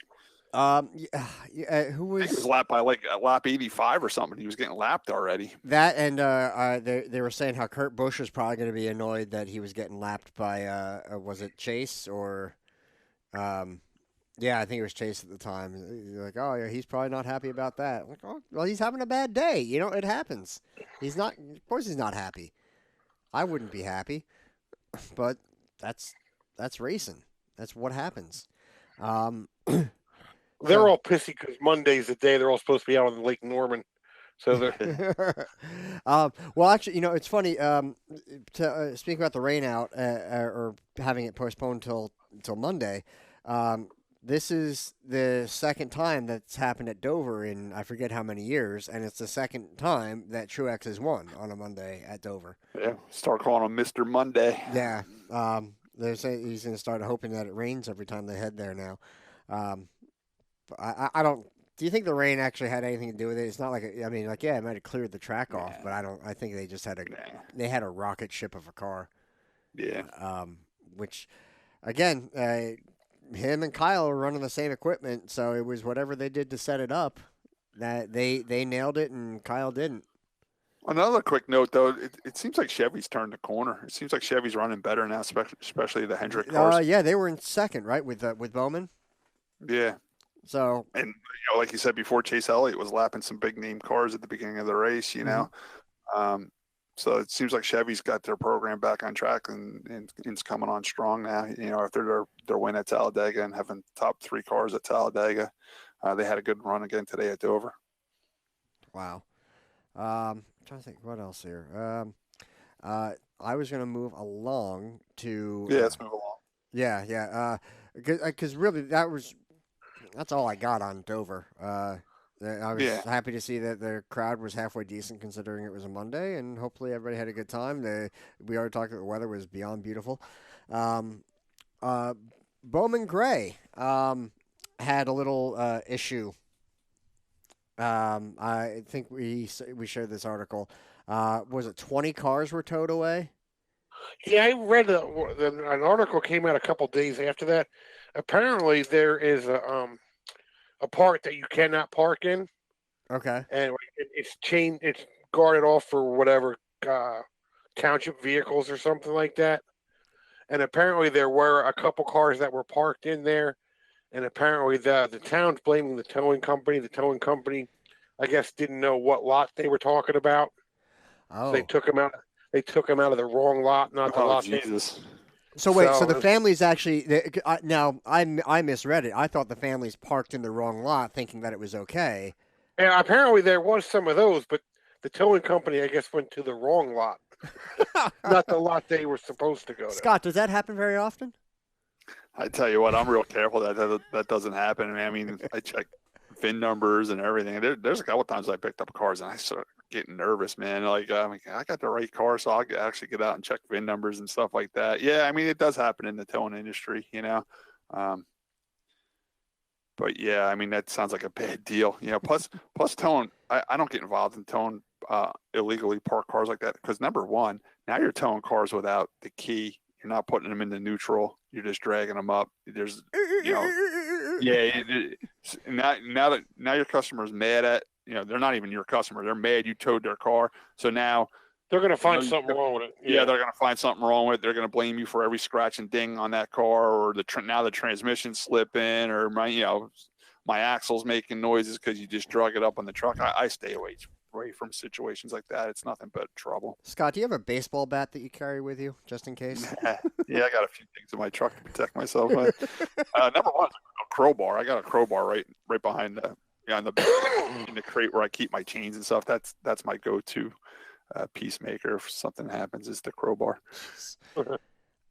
Who was? I think he was lapped by like lap 85 or something. He was getting lapped already. That and they were saying how Kurt Busch was probably going to be annoyed that he was getting lapped by was it Chase or yeah, I think it was Chase at the time. You're like, oh yeah, he's probably not happy about that. Like, oh, well, he's having a bad day. It happens. He's not. Of course, he's not happy. I wouldn't be happy, but that's racing. That's what happens. They're all pissy because Monday's the day they're all supposed to be out on Lake Norman. So they're. Well, actually, it's funny. Speaking about the rain out or having it postponed till Monday, this is the second time that's happened at Dover in I forget how many years, and it's the second time that Truex has won on a Monday at Dover. Yeah, start calling him Mr. Monday. Yeah, they're saying he's going to start hoping that it rains every time they head there now. I don't. Do you think the rain actually had anything to do with it? It's not like it might have cleared the track off, but I think they just had they had a rocket ship of a car. Yeah. Which, again, him and Kyle were running the same equipment, so it was whatever they did to set it up that they nailed it and Kyle didn't. Another quick note, though, it seems like Chevy's turned the corner. It seems like Chevy's running better now, especially the Hendrick cars. Yeah, they were in second, right, with Bowman. Yeah. So, and like you said before, Chase Elliott was lapping some big name cars at the beginning of the race. So it seems like Chevy's got their program back on track and it's coming on strong now. After their win at Talladega and having top 3 cars at Talladega, they had a good run again today at Dover. Wow. I'm trying to think what else here. I was going to move along to. Yeah, let's move along. Yeah. Because really that's all I got on Dover. I was happy to see that the crowd was halfway decent considering it was a Monday, and hopefully everybody had a good time. We already talked about the weather was beyond beautiful. Bowman Gray had a little issue I think we shared this article. Was it 20 cars were towed away? Yeah, I read an article came out a couple days after that. Apparently, there is a part that you cannot park in. Okay. And it's guarded off for whatever township vehicles or something like that. And apparently, there were a couple cars that were parked in there. And apparently, the town's blaming the towing company. The towing company, I guess, didn't know what lot they were talking about. Oh. So they took them out. They took them out of the wrong lot, not the lot. Jesus. So wait, so the family's actually now I misread it. I thought the family's parked in the wrong lot, thinking that it was okay. Yeah, apparently there was some of those, but the towing company, I guess, went to the wrong lot, not the lot they were supposed to go to. Scott, does that happen very often? I tell you what, I'm real careful that doesn't happen. I mean, I check VIN numbers and everything. There's a couple times I picked up cars and I started getting nervous, man. Like, I got the right car, so I'll actually get out and check VIN numbers and stuff like that. Yeah, I mean, it does happen in the towing industry, you know. But yeah, I mean, that sounds like a bad deal, you know. Plus towing. I don't get involved in towing illegally parked cars like that because number one, now you're towing cars without the key. You're not putting them into neutral. You're just dragging them up. There's, you know, yeah. Now your customer's mad at, you know, they're not even your customer. They're mad you towed their car. So now they're going to find something wrong with it. Yeah, they're going to find something wrong with it. They're going to blame you for every scratch and ding on that car, or now the transmission's slipping, or my axle's making noises because you just drug it up on the truck. I stay away from situations like that. It's nothing but trouble. Scott, do you have a baseball bat that you carry with you just in case? Yeah, I got a few things in my truck to protect myself. Number one is a crowbar. I got a crowbar right behind in the crate where I keep my chains and stuff. That's my go-to peacemaker if something happens, is the crowbar.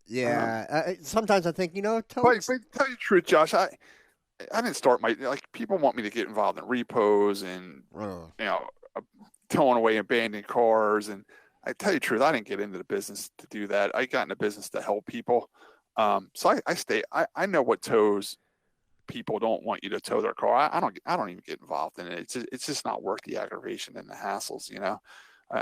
Yeah, sometimes I think, but tell you the truth, Josh, I didn't start people want me to get involved in repos and towing away abandoned cars, and I tell you the truth, I didn't get into the business to do that. I got in the business to help people. So I know what tows people don't want you to tow their car. I don't even get involved in it. It's just not worth the aggravation and the hassles, you know.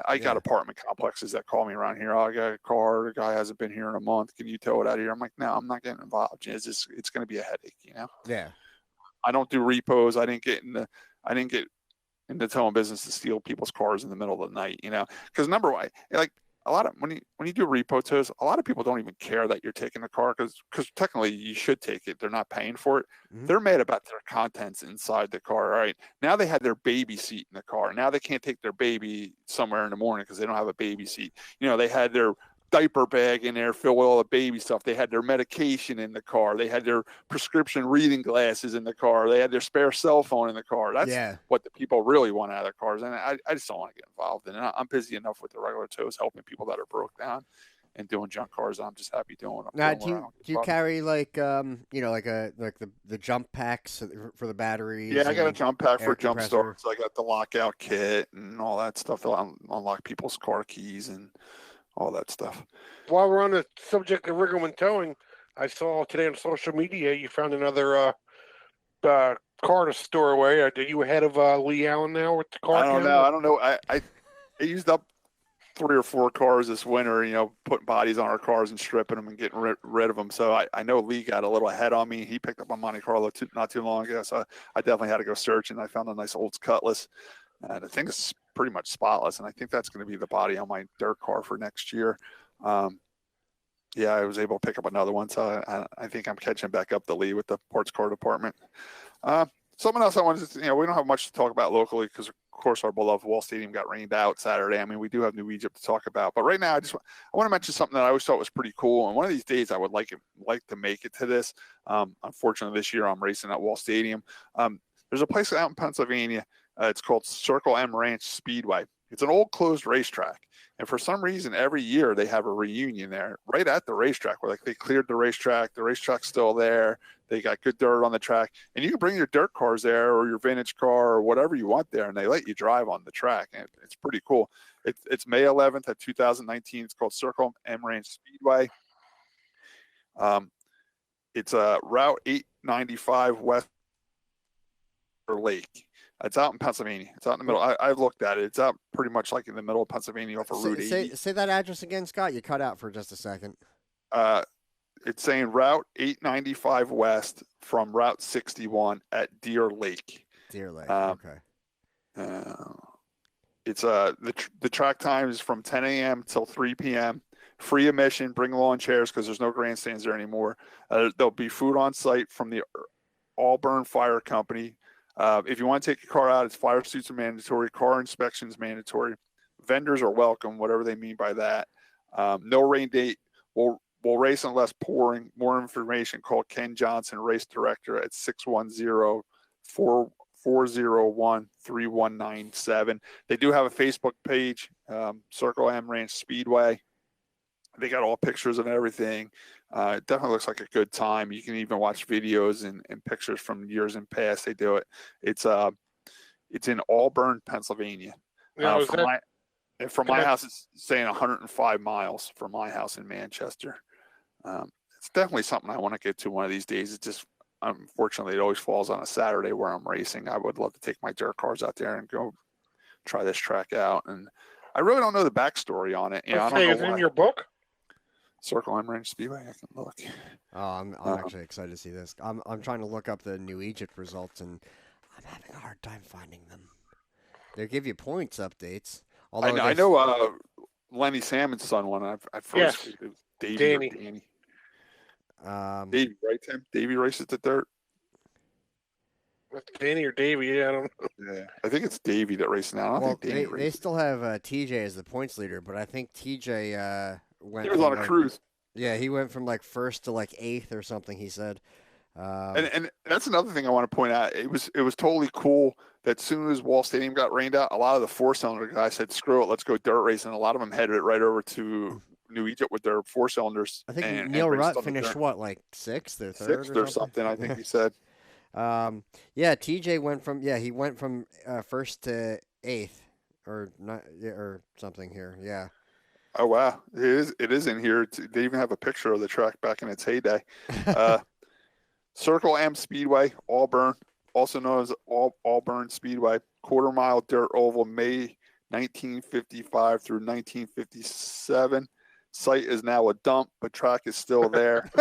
I got apartment complexes that call me around here. Oh, I got a car. The guy hasn't been here in a month. Can you tow it out of here? I'm like, no, I'm not getting involved. It's going to be a headache, you know. Yeah. I don't do repos. I didn't get in the towing business to steal people's cars in the middle of the night, you know. Because number one, like a lot of when you do repo tows, a lot of people don't even care that you're taking the car because technically you should take it. They're not paying for it. Mm-hmm. They're mad about their contents inside the car. All right, now they had their baby seat in the car. Now they can't take their baby somewhere in the morning because they don't have a baby seat. You know, they had their diaper bag in there filled with all the baby stuff. They had their medication in the car. They had their prescription reading glasses in the car. They had their spare cell phone in the car. That's what the people really want out of their cars. And I just don't want to get involved in it. I'm busy enough with the regular tows helping people that are broke down and doing junk cars. I'm just happy doing them. Now, do you carry like the jump packs for the batteries? Yeah, I got a jump pack for jump starts. I got the lockout kit and all that stuff to unlock people's car keys and all that stuff. While we're on the subject of Riggleman Towing, I saw today on social media you found another car to store away. Are you ahead of Lee Allen now with the car? I don't know. I used up 3 or 4 cars this winter, you know, putting bodies on our cars and stripping them and getting rid of them. So I know Lee got a little ahead on me. He picked up a Monte Carlo not too long ago. So I definitely had to go searching. I found a nice old Cutlass. And I think it's pretty much spotless, and I think that's going to be the body on my dirt car for next year. Yeah, I was able to pick up another one, so I think I'm catching back up the lead with the parts car department. Something else I wanted to, we don't have much to talk about locally because, of course, our beloved Wall Stadium got rained out Saturday. I mean, we do have New Egypt to talk about, but right now I want to mention something that I always thought was pretty cool, and one of these days I would like to make it to this. Unfortunately, this year I'm racing at Wall Stadium. There's a place out in Pennsylvania. It's called Circle M Ranch Speedway. It's an old closed racetrack. And for some reason, every year they have a reunion there right at the racetrack where they cleared the racetrack. The racetrack's still there. They got good dirt on the track. And you can bring your dirt cars there or your vintage car or whatever you want there, and they let you drive on the track. And it's pretty cool. It's May 11th of 2019. It's called Circle M Ranch Speedway. It's Route 895 West Lake. It's out in Pennsylvania. It's out in the middle. I looked at it. It's out pretty much like in the middle of Pennsylvania off of Route 80. Say that address again, Scott. You cut out for just a second. It's saying Route 895 West from Route 61 at Deer Lake. Deer Lake. Okay. It's the track time is from 10 a.m. till 3 p.m. Free admission. Bring lawn chairs because there's no grandstands there anymore. There'll be food on site from the Auburn Fire Company. If you want to take your car out, it's fire suits are mandatory. Car inspections mandatory. Vendors are welcome, whatever they mean by that. No rain date. We'll race unless pouring. More information, call Ken Johnson, race director at 610-401-3197. They do have a Facebook page, Circle M Ranch Speedway. They got all pictures and everything. It definitely looks like a good time. You can even watch videos and pictures from years in past. They do it. It's in Auburn, Pennsylvania. From my house, it's saying 105 miles from my house in Manchester. It's definitely something I want to get to one of these days. It's just, unfortunately, it always falls on a Saturday where I'm racing. I would love to take my dirt cars out there and go try this track out. And I really don't know the backstory on it. I don't know is it in your book? Circle M Ranch Speedway. I can look. Oh, I'm actually excited to see this. I'm trying to look up the New Egypt results, and I'm having a hard time finding them. They give you points updates. I know Lenny Salmon's son won. I first it was Davey. Danny. Davey, right, Tim? Davey races the dirt. Danny or Davey? Yeah, I don't know. Yeah, I think it's Davey that races now. I don't think Danny they still have TJ as the points leader, but I think TJ went. He was on a cruise. Yeah, he went from like first to like eighth or something. He said. And that's another thing I want to point out. It was totally cool that soon as Wall Stadium got rained out, a lot of the four-cylinder guys said, "Screw it, let's go dirt racing." A lot of them headed it right over to New Egypt with their four cylinders. I think Neil Rutt finished like sixth or third or something. I think he said. Yeah, TJ went from first to eighth or not or something here. Yeah. Oh wow, it is in here. They even have a picture of the track back in its heyday. Circle M Speedway, Auburn, also known as Auburn Speedway, quarter-mile dirt oval, May 1955 through 1957. Site is now a dump, but track is still there.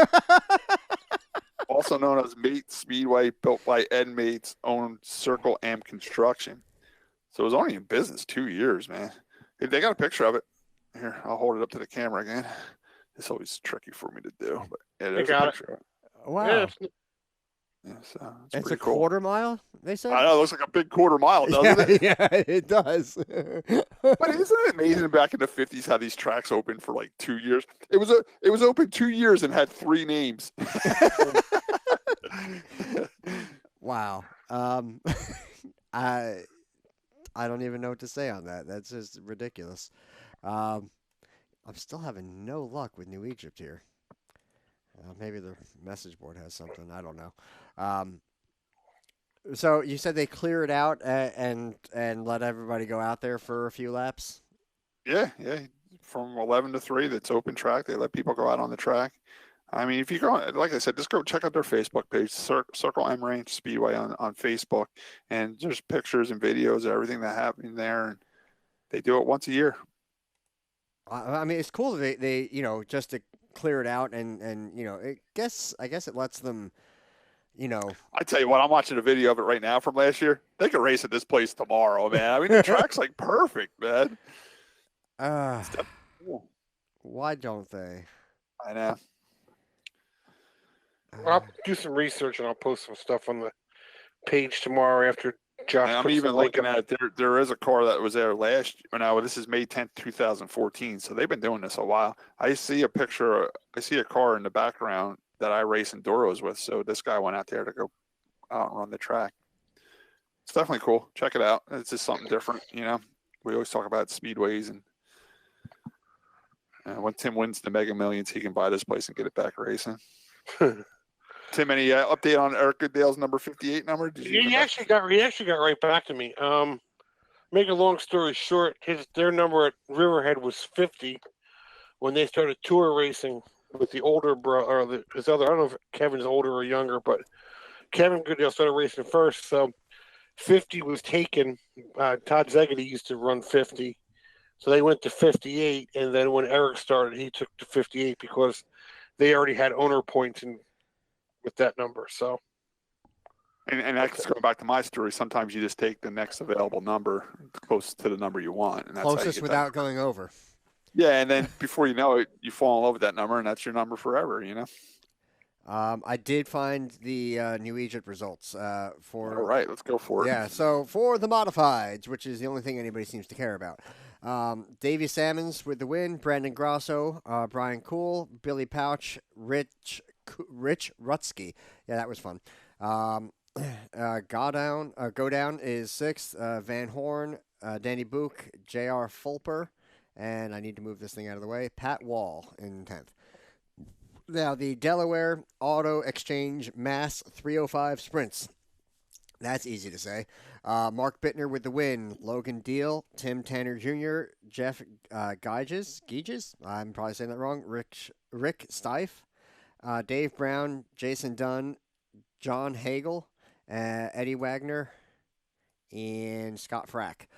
Also known as Mate Speedway, built by Ed Mate's own Circle M Construction. So it was only in business 2 years, man. They got a picture of it. Here, I'll hold it up to the camera again. It's always tricky for me to do, but yeah, there's a picture of it. Wow. Yeah, so it's a cool. Quarter mile, they said? I know, it looks like a big quarter mile, doesn't it? Yeah, it does. But isn't it amazing back in the 50s how these tracks opened for like 2 years? It was open 2 years and had 3 names. Wow. I don't even know what to say on that. That's just ridiculous. I'm still having no luck with New Egypt here. Maybe the message board has something. I don't know. So you said they clear it out and let everybody go out there for a few laps? Yeah. From 11 to 3, that's open track. They let people go out on the track. I mean, if you go, like I said, just go check out their Facebook page, Circle M Ranch Speedway on Facebook, and there's pictures and videos of everything that happened there. And they do it once a year. I mean, it's cool that they just to clear it out and I guess it lets them, I tell you what, I'm watching a video of it right now from last year. They could race at this place tomorrow, man. I mean, the track's like perfect, man. Why don't they? I know. I'll do some research and I'll post some stuff on the page tomorrow after Josh. I'm even looking at it. There is a car that was there last year. Now, this is May 10th, 2014. So they've been doing this a while. I see a car in the background that I race enduros with. So this guy went out there to go out and run the track. It's definitely cool. Check it out. It's just something different. We always talk about speedways, and when Tim wins the Mega Millions, he can buy this place and get it back racing. Tim, any update on Eric Goodale's number 58 number? He actually got right back to me. Make a long story short, their number at Riverhead was 50 when they started tour racing with the older brother, or his other. I don't know if Kevin's older or younger, but Kevin Goodale started racing first. So 50 was taken. Todd Zegedy used to run 50. So they went to 58, and then when Eric started, he took to 58 because they already had owner points with that number. So, and that's going back to my story. Sometimes you just take the next available number close to the number you want, and that's closest without going over. Yeah, and then before you know it, you fall in love with that number, and that's your number forever. I did find the New Egypt results for. All right, let's go for it. Yeah, so for the modifieds, which is the only thing anybody seems to care about. Davey Salmons with the win, Brandon Grosso, Brian Cool, Billy Pouch, Rich Rutsky. Yeah, that was fun. Go Down is 6th. Van Horn, Danny Book, J.R. Fulper, and I need to move this thing out of the way, Pat Wall in 10th. Now, the Delaware Auto Exchange Mass 305 Sprints. That's easy to say. Mark Bittner with the win. Logan Deal, Tim Tanner Jr., Jeff Geiges, I'm probably saying that wrong, Rick Stife, Dave Brown, Jason Dunn, John Hagel, Eddie Wagner, and Scott Frack.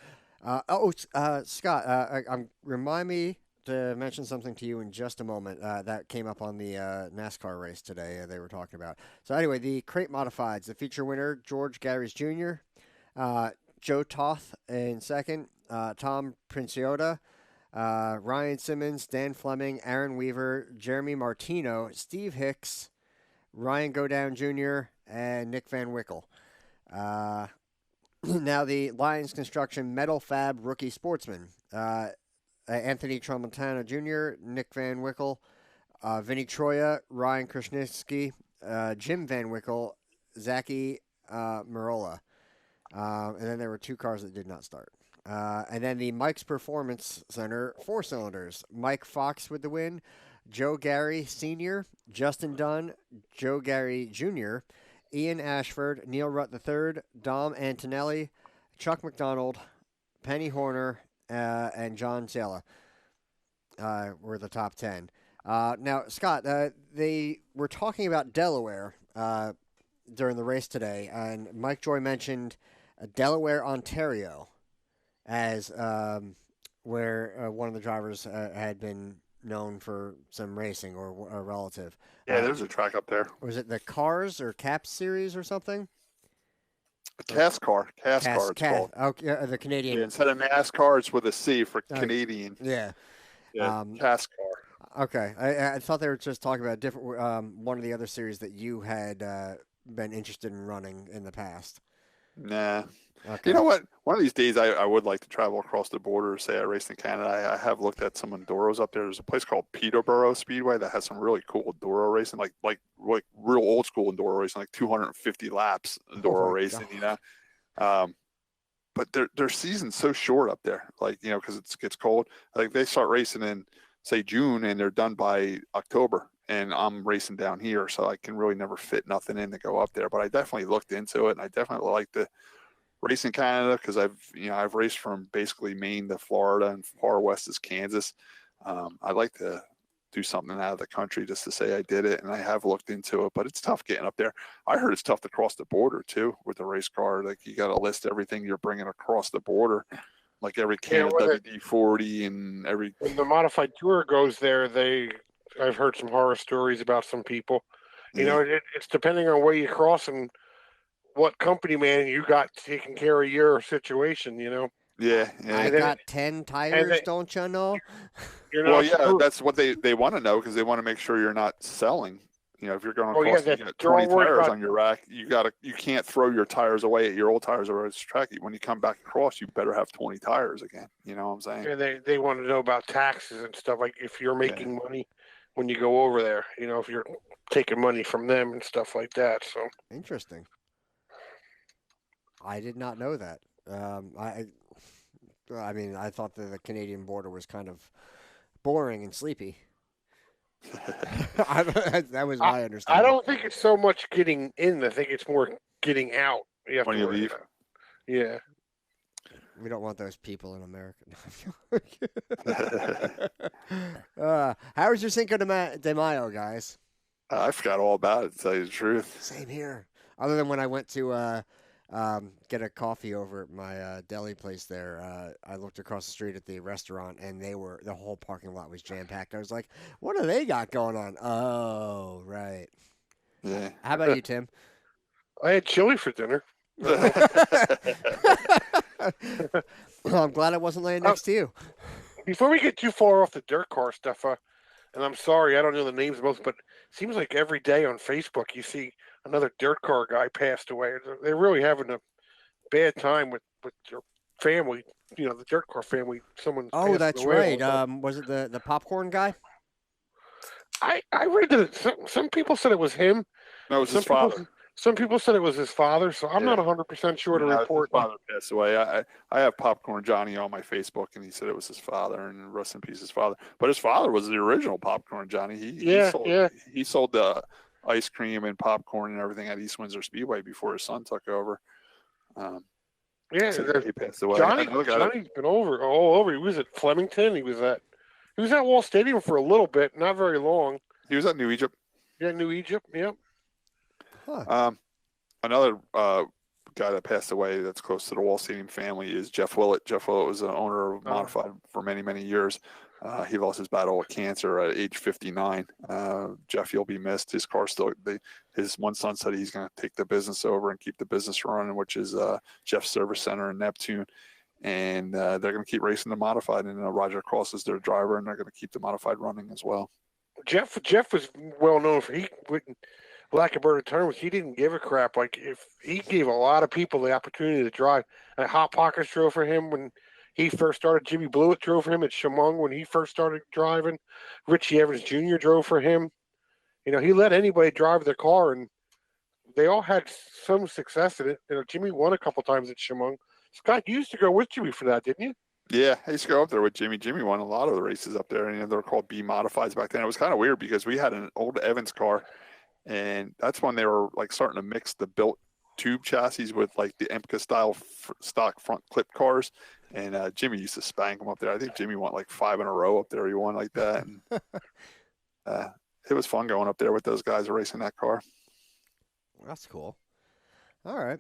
Scott, remind me to mention something to you in just a moment that came up on the NASCAR race today they were talking about. So anyway, the crate modifieds, the feature winner, George Garys Jr., Joe Toth in 2nd, Tom Princiota, Ryan Simmons, Dan Fleming, Aaron Weaver, Jeremy Martino, Steve Hicks, Ryan Godown Jr., and Nick Van Wickle. Now the Lions Construction Metal Fab Rookie Sportsman. Anthony Tramontana Jr., Nick Van Wickle, Vinny Troya, Ryan Krasniewski, Jim Van Wickle, Zachy Marola. And then there were 2 cars that did not start. And then the Mike's Performance Center, 4 cylinders. Mike Fox with the win, Joe Gary Sr., Justin Dunn, Joe Gary Jr., Ian Ashford, Neil Rutt III, Dom Antonelli, Chuck McDonald, Penny Horner, and John Sella were the top 10. Now, Scott, they were talking about Delaware during the race today, and Mike Joy mentioned Delaware, Ontario, as where one of the drivers had been known for some racing or a relative. Yeah, there's a track up there. Was it the Cars or Caps series or something? Cascar it's called. Oh, yeah, the Canadian. Yeah, instead of NASCAR, it's with a C for Canadian. Yeah. Cascar. Okay, I thought they were just talking about different one of the other series that you had been interested in running in the past. Nah. Okay. You know what? One of these days, I would like to travel across the border. Say I raced in Canada. I have looked at some enduros up there. There's a place called Peterborough Speedway that has some really cool enduro racing, like real old school enduro racing, like 250 laps enduro racing. But their season's so short up there, because it gets cold. Like they start racing in say June and they're done by October. And I'm racing down here, so I can really never fit nothing in to go up there. But I definitely looked into it, and I definitely like to race in Canada because I've raced from basically Maine to Florida and far west is Kansas. I like to do something out of the country just to say I did it, and I have looked into it. But it's tough getting up there. I heard it's tough to cross the border too with a race car. Like you got to list everything you're bringing across the border, like every can of WD-40 and every. When the modified tour goes there, I've heard some horror stories about some people. It's depending on where you cross and what company man you got taking care of your situation. Yeah. I got 10 tires, don't you know? That's what they want to know because they want to make sure you're not selling. If you're going across, you got 20 tires on your rack. You can't throw your tires away at your old tires over this track. When you come back across, you better have 20 tires again. You know what I'm saying? Yeah, they want to know about taxes and stuff. Like if you're making money when you go over there, if you're taking money from them and stuff like that. So interesting. I did not know that. I thought that the Canadian border was kind of boring and sleepy. That was my understanding. I don't think it's so much getting in. I think it's more getting out. When you leave. Yeah. We don't want those people in America. How was your Cinco de Mayo, guys? I forgot all about it, to tell you the truth. Same here. Other than when I went to get a coffee over at my deli place there. I looked across the street at the restaurant, and the whole parking lot was jam packed. I was like, "What do they got going on?" Oh, right. Yeah. How about you, Tim? I had chili for dinner. I'm glad I wasn't laying next to you. Before we get too far off the dirt car stuff, and I'm sorry, I don't know the names of most, but it seems like every day on Facebook you see another dirt car guy passed away. They're really having a bad time with their family, the dirt car family. Someone's Oh, that's right. Also. Was it the popcorn guy? I read that some people said it was him. No, it was his father. Some people said it was his father, so I'm not 100% sure to report. His father passed away. I have Popcorn Johnny on my Facebook, and he said it was his father, and rest in peace, his father. But his father was the original Popcorn Johnny. He sold the ice cream and popcorn and everything at East Windsor Speedway before his son took over. He passed away. Johnny's been all over. He was at Flemington. He was at Wall Stadium for a little bit, not very long. He was at New Egypt. Yeah, New Egypt. Yep. Huh. Another guy that passed away that's close to the Wall Stadium family is Jeff Willett. Jeff Willett was the owner of Modified for many, many years. He lost his battle with cancer at age 59. Jeff, you'll be missed. His car still. His one son said he's going to take the business over and keep the business running, which is Jeff's Service Center in Neptune. And they're going to keep racing the Modified, and Roger Cross is their driver, and they're going to keep the Modified running as well. Jeff was well known for lack of better terms, he didn't give a crap. Like, if he gave a lot of people the opportunity to drive. And Hot Pockets drove for him when he first started. Jimmy Blewett drove for him at Chemung when he first started driving. Richie Evans Jr. drove for him. He let anybody drive their car, and they all had some success in it. Jimmy won a couple times at Chemung. Scott, you used to go with Jimmy for that, didn't you? Yeah, I used to go up there with Jimmy. Jimmy won a lot of the races up there, and they're called B Modifieds back then. It was kind of weird because we had an old Evans car, and that's when they were like starting to mix the built tube chassis with like the EMCA style stock front clip cars. And Jimmy used to spank them up there. I think Jimmy won like 5 in a row up there. He won like that. And it was fun going up there with those guys racing that car. That's cool. All right.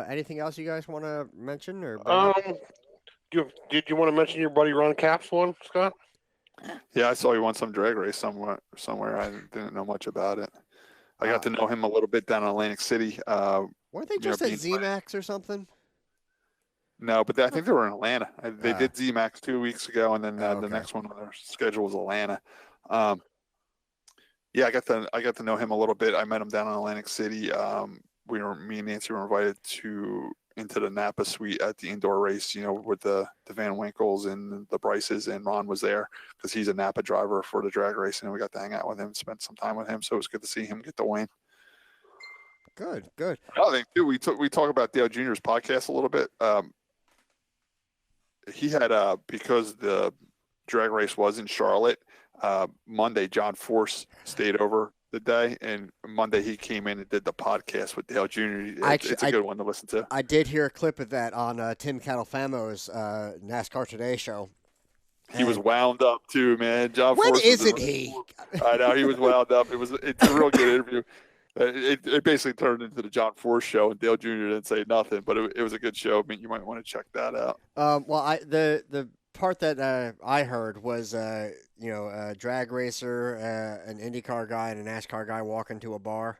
Anything else you guys want to mention? Or did you want to mention your buddy Ron Capps one, Scott? Yeah, I saw he won some drag race somewhere. I didn't know much about it. I got to know him a little bit down in Atlantic City. Weren't they just at ZMAX or something? No, but I think they were in Atlanta. They did ZMAX 2 weeks ago, and then the next one on their schedule was Atlanta. Yeah, I got to know him a little bit. I met him down in Atlantic City. Me and Nancy were invited into the Napa suite at the indoor race, with the Van Winkles and the Bryces, and Ron was there because he's a Napa driver for the drag race, and we got to hang out with him, spend some time with him. So it was good to see him get the win. Good. I think too, we talk about Dale Jr.'s podcast a little bit. He had because the drag race was in Charlotte. Monday, John Force stayed over the day, and Monday he came in and did the podcast with Dale Jr. It's a good one to listen to. I did hear a clip of that on Tim Catalfamo's NASCAR Today show. He was wound up too, man. John when Force isn't he? I know, he was wound up. It's a real good interview. It basically turned into the John Force show, and Dale Jr. didn't say nothing, but it was a good show. I mean, you might want to check that out. The part that I heard was, a drag racer, an IndyCar guy, and a NASCAR guy walk into a bar.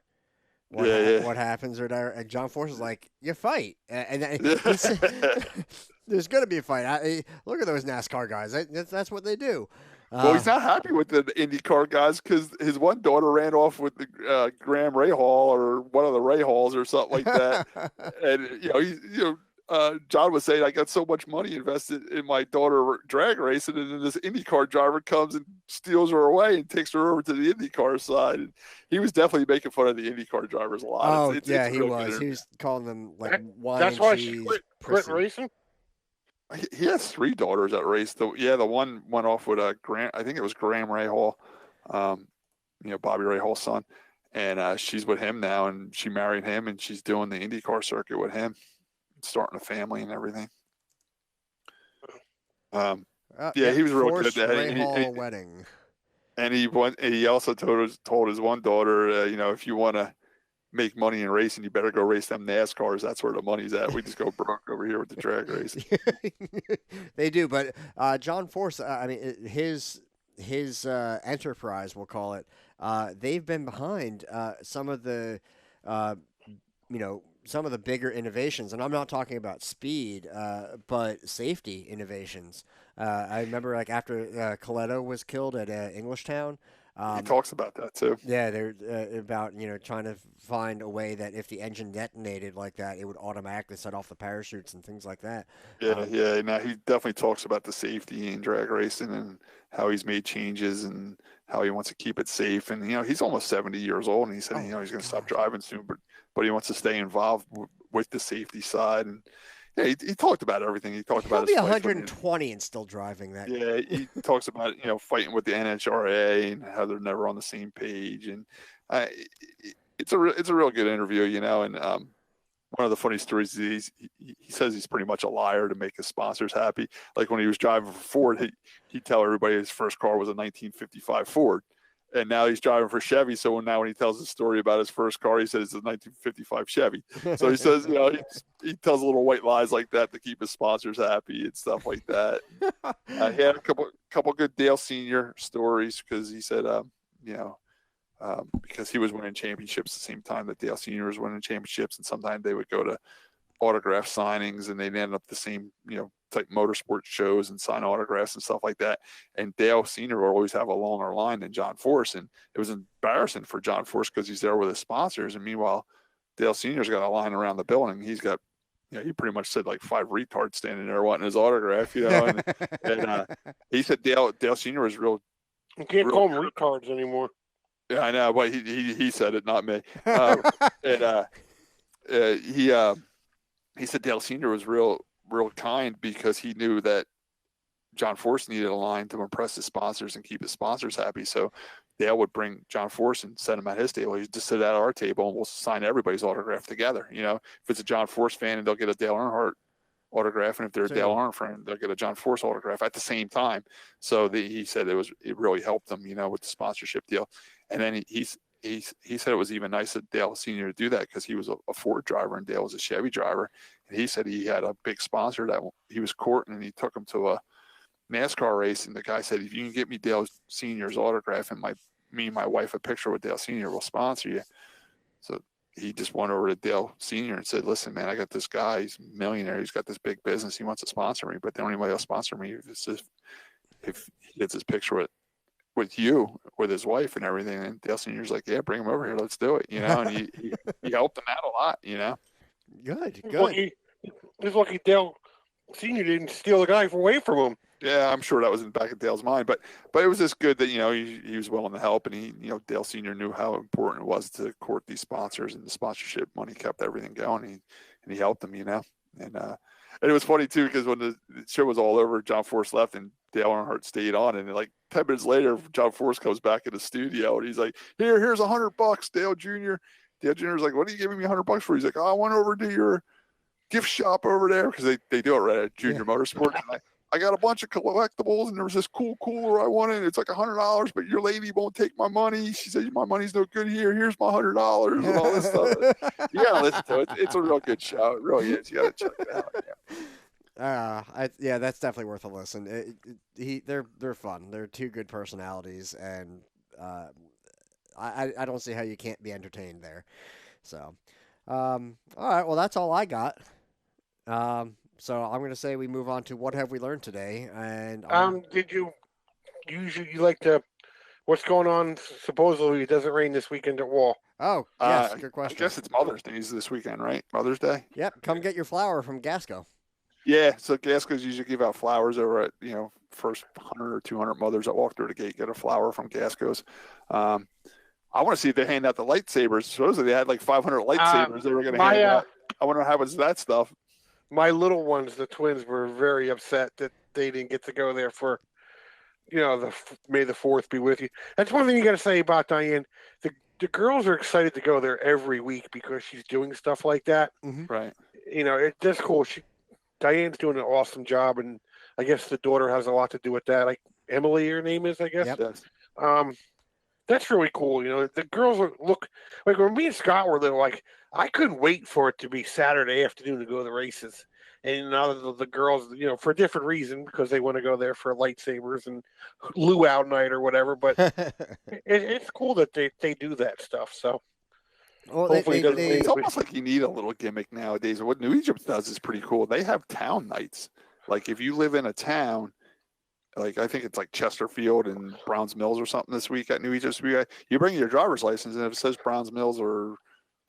What happens or there? And John Force is like, you fight. And there's going to be a fight. Look at those NASCAR guys. That's what they do. Well, he's not happy with the IndyCar guys because his one daughter ran off with the Graham Rahal or one of the Rahals or something like that. And, John was saying, I got so much money invested in my daughter drag racing, and then this IndyCar driver comes and steals her away and takes her over to the IndyCar side. And he was definitely making fun of the IndyCar drivers a lot. He was. He was calling them like wine. That's why she quit racing. He has 3 daughters that race. The one went off with Graham. I think it was Graham Rahal, Bobby Rahal's son, and she's with him now, and she married him, and she's doing the IndyCar circuit with him, starting a family and everything. He was real good at that. Rahal wedding. And he also told his one daughter, if you want to make money in racing, you better go race them NASCARs. That's where the money's at. We just go broke over here with the drag racing. They do, but John Force, I mean, his enterprise, we'll call it, they've been behind some of the, some of the bigger innovations, and I'm not talking about speed, but safety innovations. I remember, like, after Coletto was killed at Englishtown. He talks about that too. Yeah, they're about trying to find a way that if the engine detonated like that, it would automatically set off the parachutes and things like that. Yeah. Now he definitely talks about the safety in drag racing and how he's made changes and how he wants to keep it safe. And he's almost 70 years old, and he said he's going to stop driving soon, but he wants to stay involved with the safety side. And yeah, he talked about everything. He talked about his 120 and still driving that. Yeah, he talks about fighting with the NHRA and how they're never on the same page. And it's a real good interview, And one of the funny stories is he says he's pretty much a liar to make his sponsors happy. Like when he was driving for Ford, he'd tell everybody his first car was a 1955 Ford. And now he's driving for Chevy. So when he tells his story about his first car, he says it's a 1955 Chevy. So he says, he tells little white lies like that to keep his sponsors happy and stuff like that. He had a couple good Dale Sr. stories because he said, because he was winning championships at the same time that Dale Sr. was winning championships, and sometimes they would go to autograph signings and they'd end up the same, type motorsport shows and sign autographs and stuff like that. And Dale Sr. will always have a longer line than John Force. And it was embarrassing for John Force because he's there with his sponsors. And meanwhile, Dale Sr.'s got a line around the building. He's got, he pretty much said like 5 retards standing there wanting his autograph, and he said Dale Sr. was real. You can't call them retards anymore. Yeah, I know, but he said it, not me. He said Dale Sr. was real kind because he knew that John Force needed a line to impress his sponsors and keep his sponsors happy. So Dale would bring John Force and set him at his table. He'd just sit at our table and we'll sign everybody's autograph together. If it's a John Force fan, and they'll get a Dale Earnhardt autograph, and if they're a Dale Earnhardt fan, they'll get a John Force autograph at the same time. So he said it really helped them, with the sponsorship deal. And then he said it was even nice of Dale Sr. to do that because he was a Ford driver and Dale was a Chevy driver. And he said he had a big sponsor that he was courting, and he took him to a NASCAR race. And the guy said, if you can get me Dale Sr.'s autograph and me and my wife a picture with Dale Sr., we'll sponsor you. So he just went over to Dale Sr. and said, listen, man, I got this guy. He's a millionaire. He's got this big business. He wants to sponsor me. But the only way he'll sponsor me is if he gets his picture with you, with his wife and everything. And Dale Sr.'s like, yeah, bring him over here. Let's do it. And he helped him out a lot, Good. He's lucky Dale Sr. didn't steal the guy away from him. Yeah, I'm sure that was in the back of Dale's mind, but it was just good that he was willing to help, and Dale Sr. knew how important it was to court these sponsors, and the sponsorship money kept everything going. And he helped them, and it was funny too because when the show was all over, John Force left and Dale Earnhardt stayed on, and like 10 minutes later, John Force comes back in the studio and he's like, "Here's $100, Dale Jr." Dale Jr.'s like, "What are you giving me $100 for?" He's like, "Oh, I went over to your gift shop over there," because they do it right at Junior Motorsports. And I got a bunch of collectibles, and there was this cool cooler I wanted. It's like $100, but your lady won't take my money. She said, my money's no good here. Here's my $100 and all this stuff. You gotta listen to it. It's a real good show. It really is. You gotta check it out. That's definitely worth a listen. They're fun. They're two good personalities, and I don't see how you can't be entertained there. So, all right. Well, that's all I got. So I'm going to say we move on to what have we learned today. And did you usually like to what's going on? Supposedly it doesn't rain this weekend at Wall. Oh, yes, good question. I guess it's Mother's Day this weekend, right? Mother's Day. Yep, come get your flower from Gasco. Yeah, so Gasco's usually give out flowers over at first 100 or 200 mothers that walk through the gate get a flower from Gasco's. I want to see if they hand out the lightsabers. Supposedly they had like 500 lightsabers they were going to hand out. I wonder what happens to that stuff. My little ones, the twins, were very upset that they didn't get to go there for, the May the 4th be with you. That's one thing you got to say about Diane. The girls are excited to go there every week because she's doing stuff like that. Mm-hmm. Right. It's just cool. Diane's doing an awesome job, and I guess the daughter has a lot to do with that. Like Emily, her name is, I guess. Yep. That's really cool. The girls look like when me and Scott were little. Like I couldn't wait for it to be Saturday afternoon to go to the races. And now the girls, for a different reason, because they want to go there for lightsabers and luau night or whatever. But it's cool that they do that stuff. So hopefully it's almost like you need a little gimmick nowadays. What New Egypt does is pretty cool. They have town nights. Like if you live in a town, like I think it's like Chesterfield and Browns Mills or something this week at New Egypt Speedway, you bring your driver's license, and if it says Browns Mills or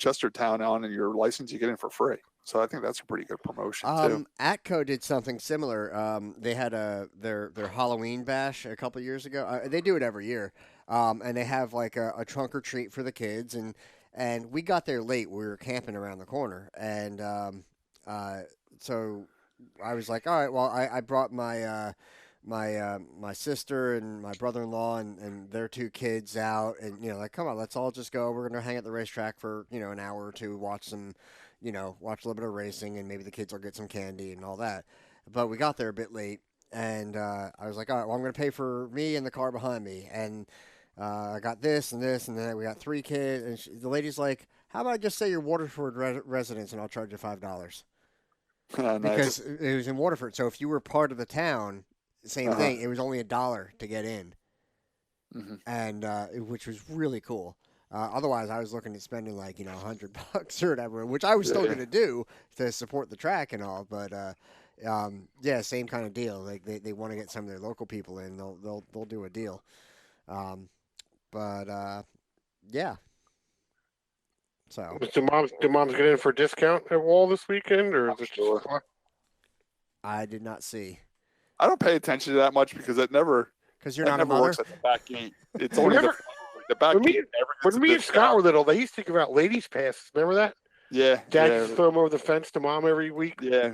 Chestertown on in your license, you get in for free. So I think that's a pretty good promotion too. Atco did something similar. They had their Halloween bash a couple years ago. They do it every year, and they have like a trunk or treat for the kids. And we got there late. We were camping around the corner, and so I was like, all right, well, I brought my my sister and my brother-in-law and their two kids out, and like, come on, let's all just go. We're gonna hang at the racetrack for an hour or two, watch a little bit of racing, and maybe the kids will get some candy and all that. But we got there a bit late, and I was like, all right, well, I'm gonna pay for me and the car behind me, and I got this and this, and then we got 3 kids, and the lady's like, how about I just say you're Waterford residents and I'll charge you $5. Nice. Because it was in Waterford, so if you were part of the town. Same thing. It was only $1 to get in, and which was really cool. Otherwise, I was looking at spending like $100 or whatever, which I was still going to do to support the track and all. But yeah, same kind of deal. Like they want to get some of their local people in, they'll do a deal. But yeah. So do moms get in for a discount at Wall this weekend, or is it just I did not see. I don't pay attention to that much because it never. Because you're not a mother. Works at the back gate. It's only the back gate. When me and Scott were little, they used to give out ladies' passes. Remember that? Yeah. Dad used to throw them over the fence to Mom every week. Yeah.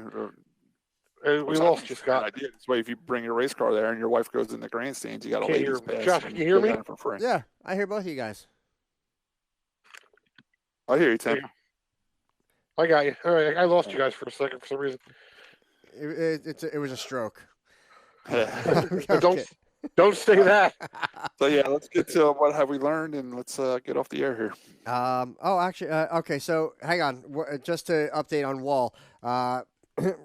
We lost you, Scott. Idea. This way, if you bring your race car there and your wife goes in the grandstands, you got a ladies' pass. Josh, can you hear me? For free. Yeah, I hear both of you guys. I hear you, Tim. I got you. All right, I lost you guys for a second for some reason. It was a stroke. Don't say that. So yeah, let's get to what have we learned, and let's get off the air here. Actually, okay. So hang on, just to update on Wall.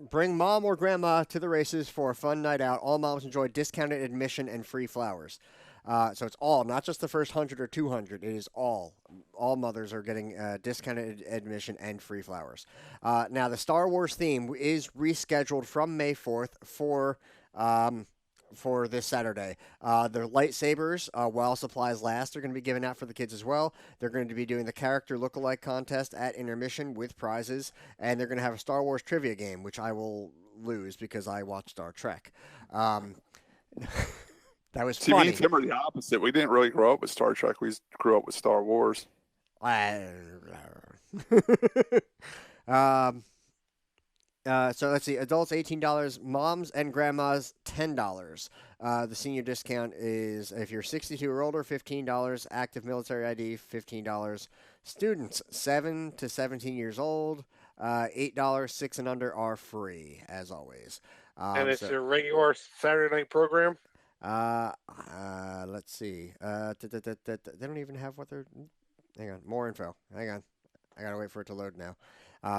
Bring mom or grandma to the races for a fun night out. All moms enjoy discounted admission and free flowers. So it's all, not just the first 100 or 200. It is all. All mothers are getting discounted admission and free flowers. Now, the Star Wars theme is rescheduled from May 4th for this Saturday. The lightsabers, while supplies last, are going to be given out for the kids as well. They're going to be doing the character lookalike contest at intermission with prizes, and they're going to have a Star Wars trivia game, which I will lose because I watch Star Trek. That was funny. Me and Tim are the opposite. We didn't really grow up with Star Trek. We grew up with Star Wars. So let's see. Adults $18, moms and grandmas $10. The senior discount is if you're 62 or older, $15. Active military ID $15. Students 7 to 17 years old, $8. 6 and under are free as always. And it's a regular Saturday night program. Let's see. They don't even have what they're. Hang on, more info. Hang on, I gotta wait for it to load now.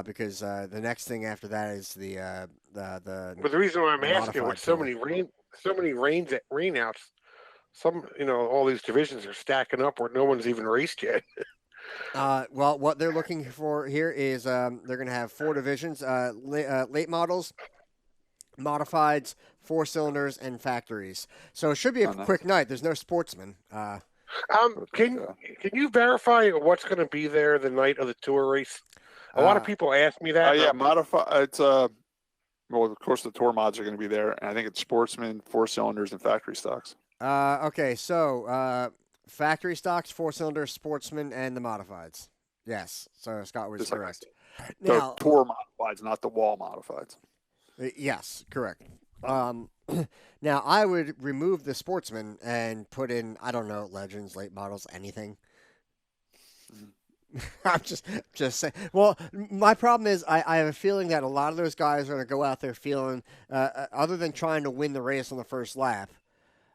Because the next thing after that is the. But the reason why I'm asking, with so many rainouts, all these divisions are stacking up where no one's even raced yet. Well, what they're looking for here is they're going to have 4 divisions: late models, modifieds, 4 cylinders, and factories. So it should be a quick night. There's no sportsmen. Can you verify what's going to be there the night of the tour race? A lot of people ask me that. Yeah, modify. It's well, of course the tour mods are going to be there, and I think it's sportsman, 4 cylinders, and factory stocks. Okay, so factory stocks, 4 cylinders, sportsman, and the modifieds. Yes, so Scott was correct. Now, the tour modifieds, not the wall modifieds. Yes, correct. Now I would remove the sportsman and put in, I don't know, legends, late models, anything. I'm just saying. Well, my problem is I have a feeling that a lot of those guys are going to go out there feeling, other than trying to win the race on the first lap,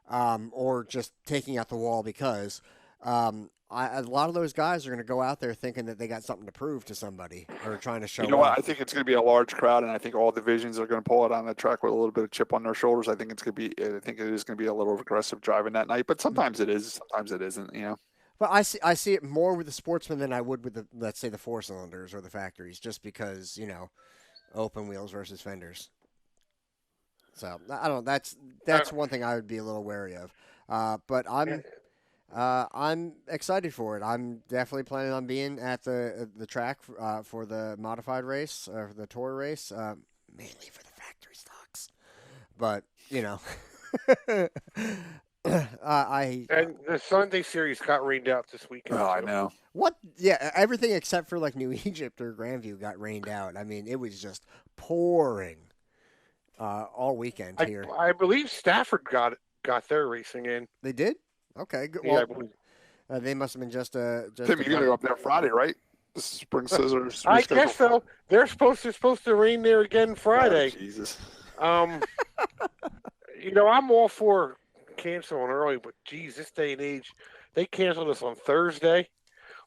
or just taking out the wall because, A lot of those guys are going to go out there thinking that they got something to prove to somebody or trying to show. You know what? I think it's going to be a large crowd, and I think all divisions are going to pull it on the track with a little bit of chip on their shoulders. I think it's going to be. I think it is going to be a little aggressive driving that night, but sometimes it is, sometimes it isn't. You know. But I see it more with the sportsmen than I would with the, let's say, the 4-cylinders or the factories, just because, you know, open wheels versus fenders. So I don't know. That's one thing I would be a little wary of. But I'm excited for it. I'm definitely planning on being at the track for the modified race, or the tour race, mainly for the factory stocks. But you know, and the Sunday series got rained out this weekend. Oh, I know. What? Yeah, everything except for like New Egypt or Grandview got rained out. I mean, it was just pouring all weekend here. I believe Stafford got their racing in. They did. Okay, good. Yeah, Well, I believe. they must have been just Tim, you're going to go up there Friday, right? The Spring Scissors. I guess so. They're supposed to rain there again Friday. Oh, Jesus. You know, I'm all for canceling early, but geez, this day and age, they canceled us on Thursday.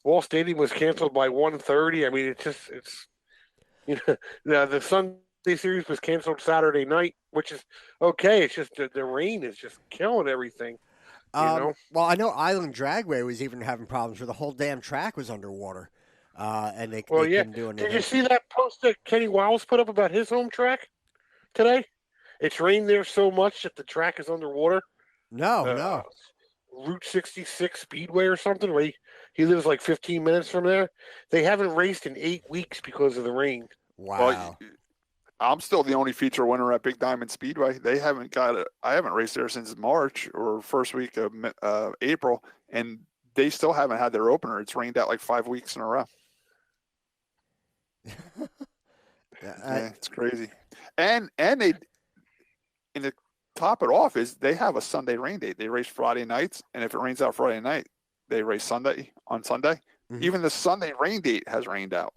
Wall Stadium was canceled by 1:30. I mean, it's you know, the Sunday series was canceled Saturday night, which is okay. It's just the rain is just killing everything. You know? Well, I know Island Dragway was even having problems where the whole damn track was underwater, and they couldn't do anything. Did you see that post that Kenny Wiles put up about his home track today? It's rained there so much that the track is underwater. No. Route 66 Speedway or something, where he lives like 15 minutes from there. They haven't raced in 8 weeks because of the rain. Wow. Well, I'm still the only feature winner at Big Diamond Speedway. They haven't got it. I haven't raced there since March or first week of April, and they still haven't had their opener. It's rained out like 5 weeks in a row. Yeah, it's crazy. And they, and to top it off, is they have a Sunday rain date. They race Friday nights, and if it rains out Friday night, they race Sunday on Sunday. Mm-hmm. Even the Sunday rain date has rained out.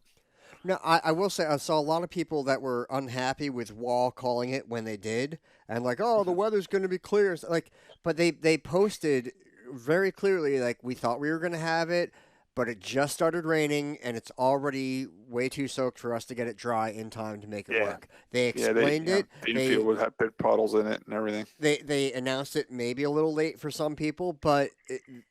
No, I will say I saw a lot of people that were unhappy with Wall calling it when they did, and like, oh, the weather's going to be clear. Like, but they posted very clearly, like, we thought we were going to have it, but it just started raining, and it's already way too soaked for us to get it dry in time to make it work. They explained it. The infield would have big puddles in it and everything. They announced it maybe a little late for some people, but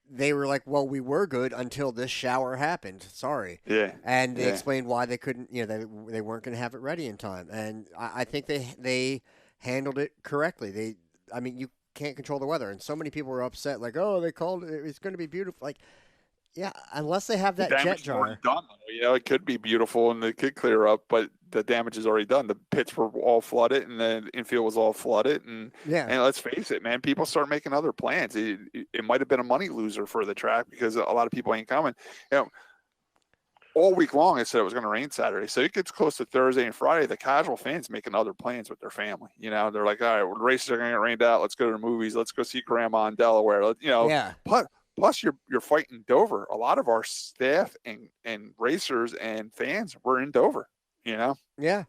they were like, well, we were good until this shower happened. Sorry. Yeah. And they explained why they couldn't, you know, they weren't going to have it ready in time. And I think they handled it correctly. I mean, you can't control the weather. And so many people were upset, like, oh, they called it, it's going to be beautiful. Like, yeah, unless they have that jet dryer. Done. You know, it could be beautiful and it could clear up, but the damage is already done. The pits were all flooded, and the infield was all flooded. And let's face it, man, people start making other plans. It might have been a money loser for the track because a lot of people ain't coming. You know, all week long it said it was going to rain Saturday, so it gets close to Thursday and Friday. The casual fans making other plans with their family. You know, they're like, all right, well, the races are going to get rained out. Let's go to the movies. Let's go see Grandma in Delaware. You know, Plus, you're fighting Dover. A lot of our staff and racers and fans were in Dover. You know. Yeah,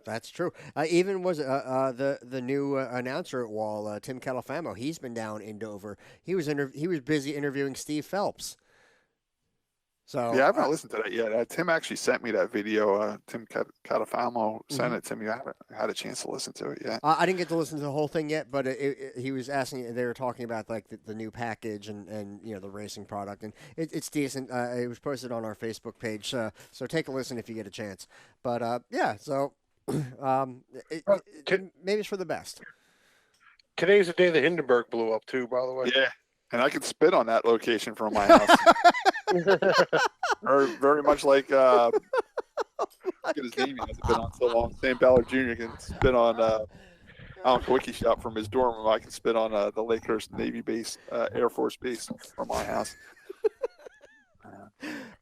that's true. Even was the new announcer at Wall, Tim Catalfamo. He's been down in Dover. He was busy interviewing Steve Phelps. So yeah, I haven't listened to that yet. Tim actually sent me that video. Tim Catafalmo sent it to me. I haven't had a chance to listen to it yet. I didn't get to listen to the whole thing yet, but he was asking. They were talking about like the new package and you know the racing product, and it's decent. It was posted on our Facebook page, so take a listen if you get a chance. But yeah, so maybe it's for the best. Today's the day the Hindenburg blew up too, by the way. Yeah. And I can spit on that location from my house. Or very much like get his name. He hasn't been on so long. Sam Ballard Jr. can spit on Alan Kowicki shop from his dorm room. I can spit on the Lakehurst Navy base, Air Force base from my house.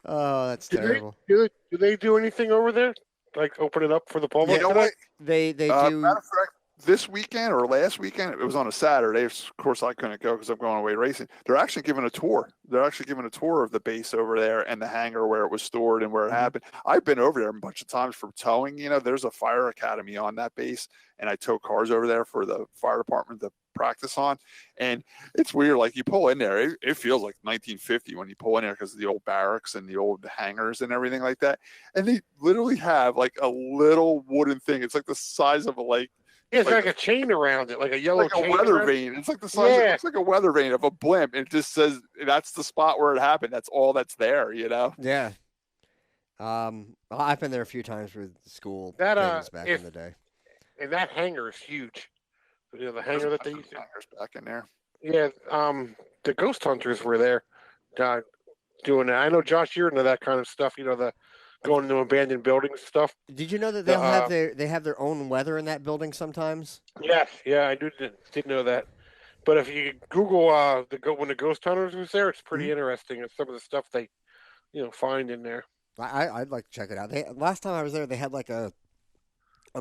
Oh, that's terrible. Do they do anything over there? Like open it up for the public? You know what? They do. Matter of fact, this weekend or last weekend, it was on a Saturday. Of course, I couldn't go because I'm going away racing. They're actually giving a tour. They're actually giving a tour of the base over there and the hangar where it was stored and where it happened. I've been over there a bunch of times for towing. You know, there's a fire academy on that base, and I tow cars over there for the fire department to practice on. And it's weird. Like you pull in there, it feels like 1950 when you pull in there because of the old barracks and the old hangars and everything like that. And they literally have like a little wooden thing. It's like the size of a like. Yeah, it's like a chain around it, like a yellow chain. Like a weather vane. It's like the size. It looks like a weather vane of a blimp. It just says that's the spot where it happened. That's all that's there. Yeah. I've been there a few times with school things back in the day. And that hangar is huge. The hangar that they used to back in there. Yeah. The ghost hunters were there, doing that. I know, Josh, you're into that kind of stuff. The going into abandoned buildings stuff. Did you know that they have their own weather in that building sometimes? Yes, yeah, I did know that. But if you Google when the ghost hunters was there, it's pretty interesting. It's some of the stuff they, find in there. I'd like to check it out. Last time I was there, they had like a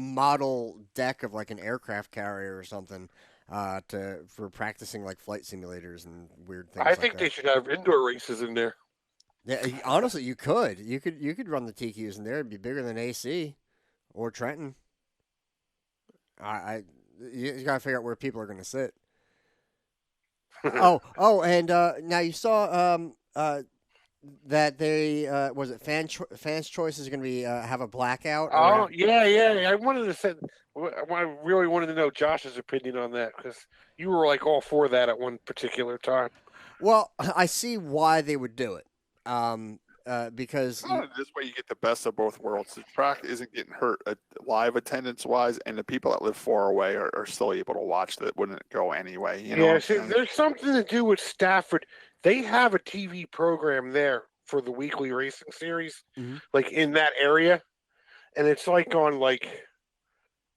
model deck of like an aircraft carrier or something for practicing like flight simulators and weird things. I think they should have indoor races in there. Yeah, honestly, you could run the TQs in there. It'd be bigger than AC or Trenton. You gotta figure out where people are gonna sit. And now you saw that they was it Fanschoice is gonna be have a blackout. Oh yeah. I really wanted to know Josh's opinion on that because you were like all for that at one particular time. Well, I see why they would do it. Because this way you get the best of both worlds. The track isn't getting hurt live attendance wise, and the people that live far away are still able to watch that wouldn't go anyway. There's something to do with Stafford. They have a TV program there for the weekly racing series, like in that area, and it's like on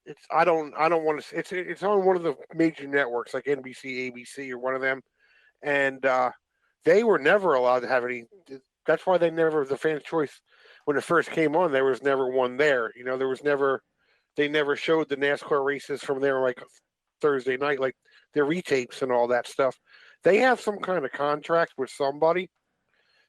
it's I don't want to. It's on one of the major networks like NBC, ABC, or one of them, and they were never allowed to have any. That's why the Fanschoice, when it first came on, there was never one there. They never showed the NASCAR races from there like Thursday night, like their retapes and all that stuff. They have some kind of contract with somebody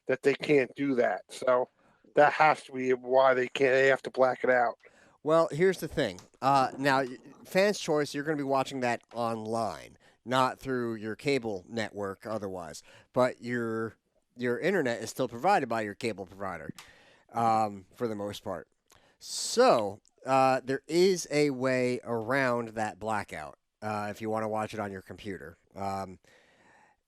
that they can't do that. So that has to be why they have to black it out. Well, here's the thing. Now, Fanschoice, you're going to be watching that online, not through your cable network otherwise. But your internet is still provided by your cable provider for the most part. So there is a way around that blackout if you want to watch it on your computer.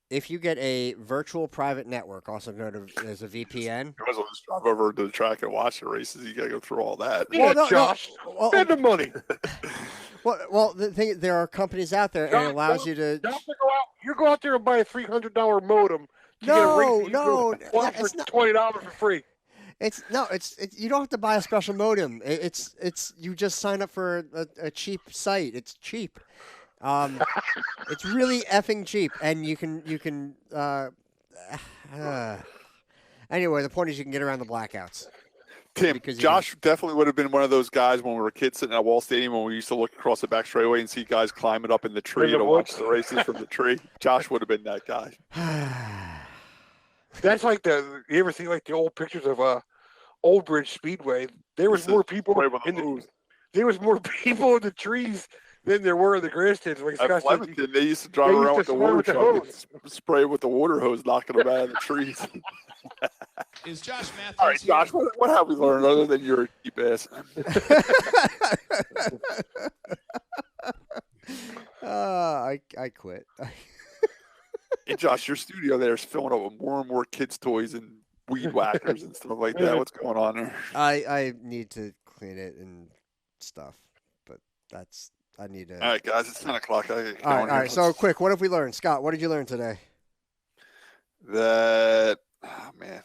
If you get a virtual private network, also known as a VPN. You might as well just drive over to the track and watch the races. You got to go through all that. Yeah, Josh, spend the money. Well, the thing, there are companies out there, and it allows you to. You go out there and buy a $300 modem. No, for $20 for free. It's you don't have to buy a special modem. It's you just sign up for a cheap site. It's cheap. It's really effing cheap, and you can. Anyway, the point is you can get around the blackouts. Tim, Josh definitely would have been one of those guys when we were kids sitting at Wall Stadium when we used to look across the back straightaway and see guys climbing up in the tree to watch the races from the tree. Josh would have been that guy. That's like you ever see like the old pictures of Old Bridge Speedway? There was more people there was more people in the trees than there were in the grandstands. Like at Flemington, they used to drive around with the water truck and spray with the water hose, knocking them out of the trees. Is Josh Matthews? All right, Josh, what have we learned other than you're a cheap ass? I quit. Hey, Josh, your studio there is filling up with more and more kids' toys and weed whackers and stuff like that. What's going on there? I need to clean it and stuff, but I need to. All right, guys, it's 10 o'clock. All right. So quick, what have we learned, Scott? What did you learn today? That man.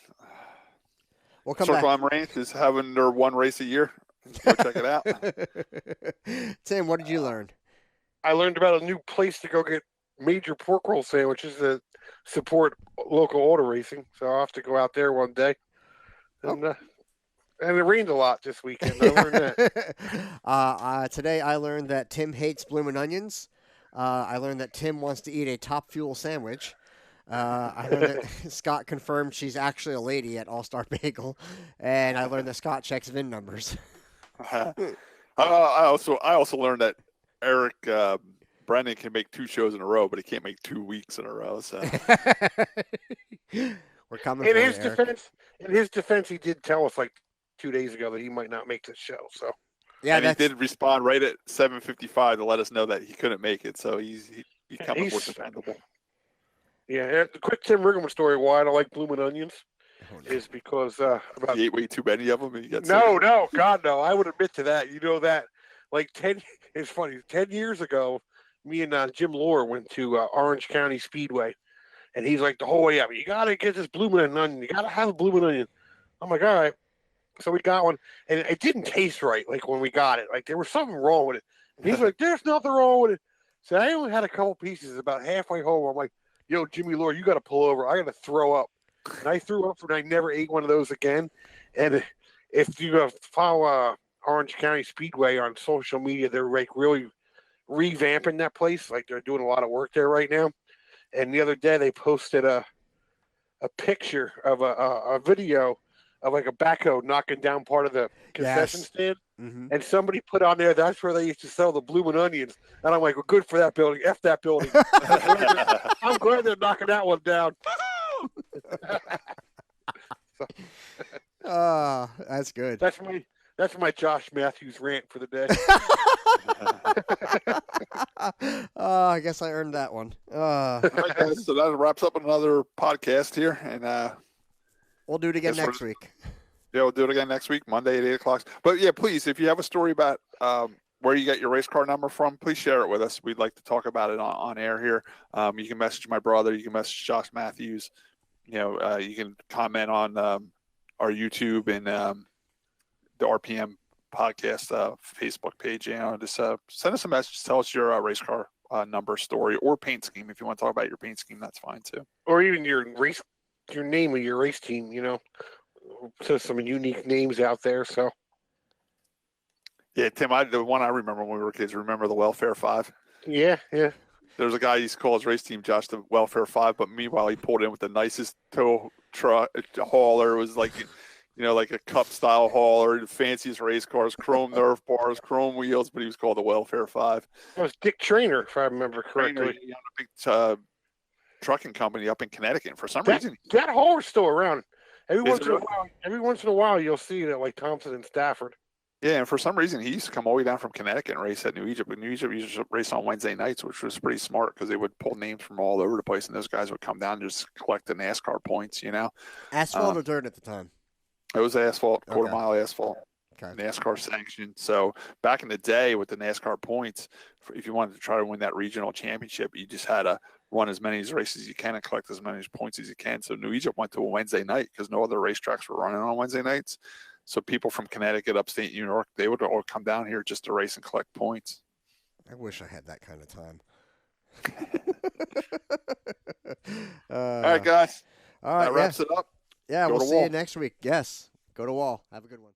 We'll come Circle back. M Ranch is having their one race a year. Go check it out. Tim, what did you learn? I learned about a new place to go get major pork roll sandwiches to support local auto racing. So I'll have to go out there one day. And it rained a lot this weekend. I learned that. Today I learned that Tim hates bloomin' onions. I learned that Tim wants to eat a Top Fuel sandwich. I learned that Scott confirmed she's actually a lady at All-Star Bagel. And I learned that Scott checks VIN numbers. I also learned that Eric Brendan can make 2 shows in a row, but he can't make 2 weeks in a row. So we're coming. In his defense, he did tell us like 2 days ago that he might not make the show. So yeah, and he did respond right at 7:55 to let us know that he couldn't make it. So he's coming more dependable. Yeah, the quick Tim Riggleman story why I don't like blooming onions is because about you ate way too many of them. And you got no, God no, I would admit to that. You know that like 10. It's funny. 10 years ago, me and Jim Lohr went to Orange County Speedway, and he's like the whole way up. You gotta get this blooming onion. You gotta have a blooming onion. I'm like, all right. So we got one, and it didn't taste right. Like when we got it, like there was something wrong with it. And he's like, "There's nothing wrong with it." So I only had a couple pieces. About halfway home, I'm like, "Yo, Jimmy Lohr, you got to pull over. I got to throw up." And I threw up, and I never ate one of those again. And if you follow Orange County Speedway on social media, they're like really revamping that place. Like they're doing a lot of work there right now. And the other day they posted a picture of a video of like a backhoe knocking down part of the concession stand. Mm-hmm. And somebody put on there, that's where they used to sell the blooming onions. And I'm like, well, good for that building. F that building. I'm glad they're knocking that one down. That's good. That's my Josh Matthews rant for the day. I guess I earned that one. All right, guys, so that wraps up another podcast here, and we'll do it again next week. Yeah, we'll do it again next week, Monday at 8 o'clock. But yeah, please, if you have a story about where you got your race car number from, please share it with us. We'd like to talk about it on air here. You can message my brother. You can message Josh Matthews. You can comment on our YouTube and the RPM podcast Facebook page. Just send us a message. Tell us your race car number, story, or paint scheme. If you want to talk about your paint scheme, that's fine too. Or even your name of your race team. So some unique names out there. So yeah, Tim, the one I remember when we were kids. Remember the Welfare 5? Yeah. There's a guy he used to call his race team Josh the Welfare 5, but meanwhile he pulled in with the nicest tow truck hauler. It was like like a cup style hauler, the fanciest race cars, chrome Nerf bars, chrome wheels, but he was called the Welfare 5. It was Dick Traynor, if I remember correctly. He owned a big trucking company up in Connecticut. And for some reason, that hauler's still around. Every once in a while, you'll see it at like Thompson and Stafford. Yeah, and for some reason, he used to come all the way down from Connecticut and race at New Egypt. But New Egypt used to race on Wednesday nights, which was pretty smart because they would pull names from all over the place, and those guys would come down and just collect the NASCAR points. Asphalt or dirt at the time? It was asphalt, quarter-mile asphalt. Okay. NASCAR sanctioned. So back in the day with the NASCAR points, if you wanted to try to win that regional championship, you just had to run as many races as you can and collect as many points as you can. So New Egypt went to a Wednesday night because no other racetracks were running on Wednesday nights. So people from Connecticut, upstate New York, they would all come down here just to race and collect points. I wish I had that kind of time. All right, guys. All right, that wraps it up. Yeah, Go we'll to see Wall. you next week. Yes. Go to Wall. Have a good one.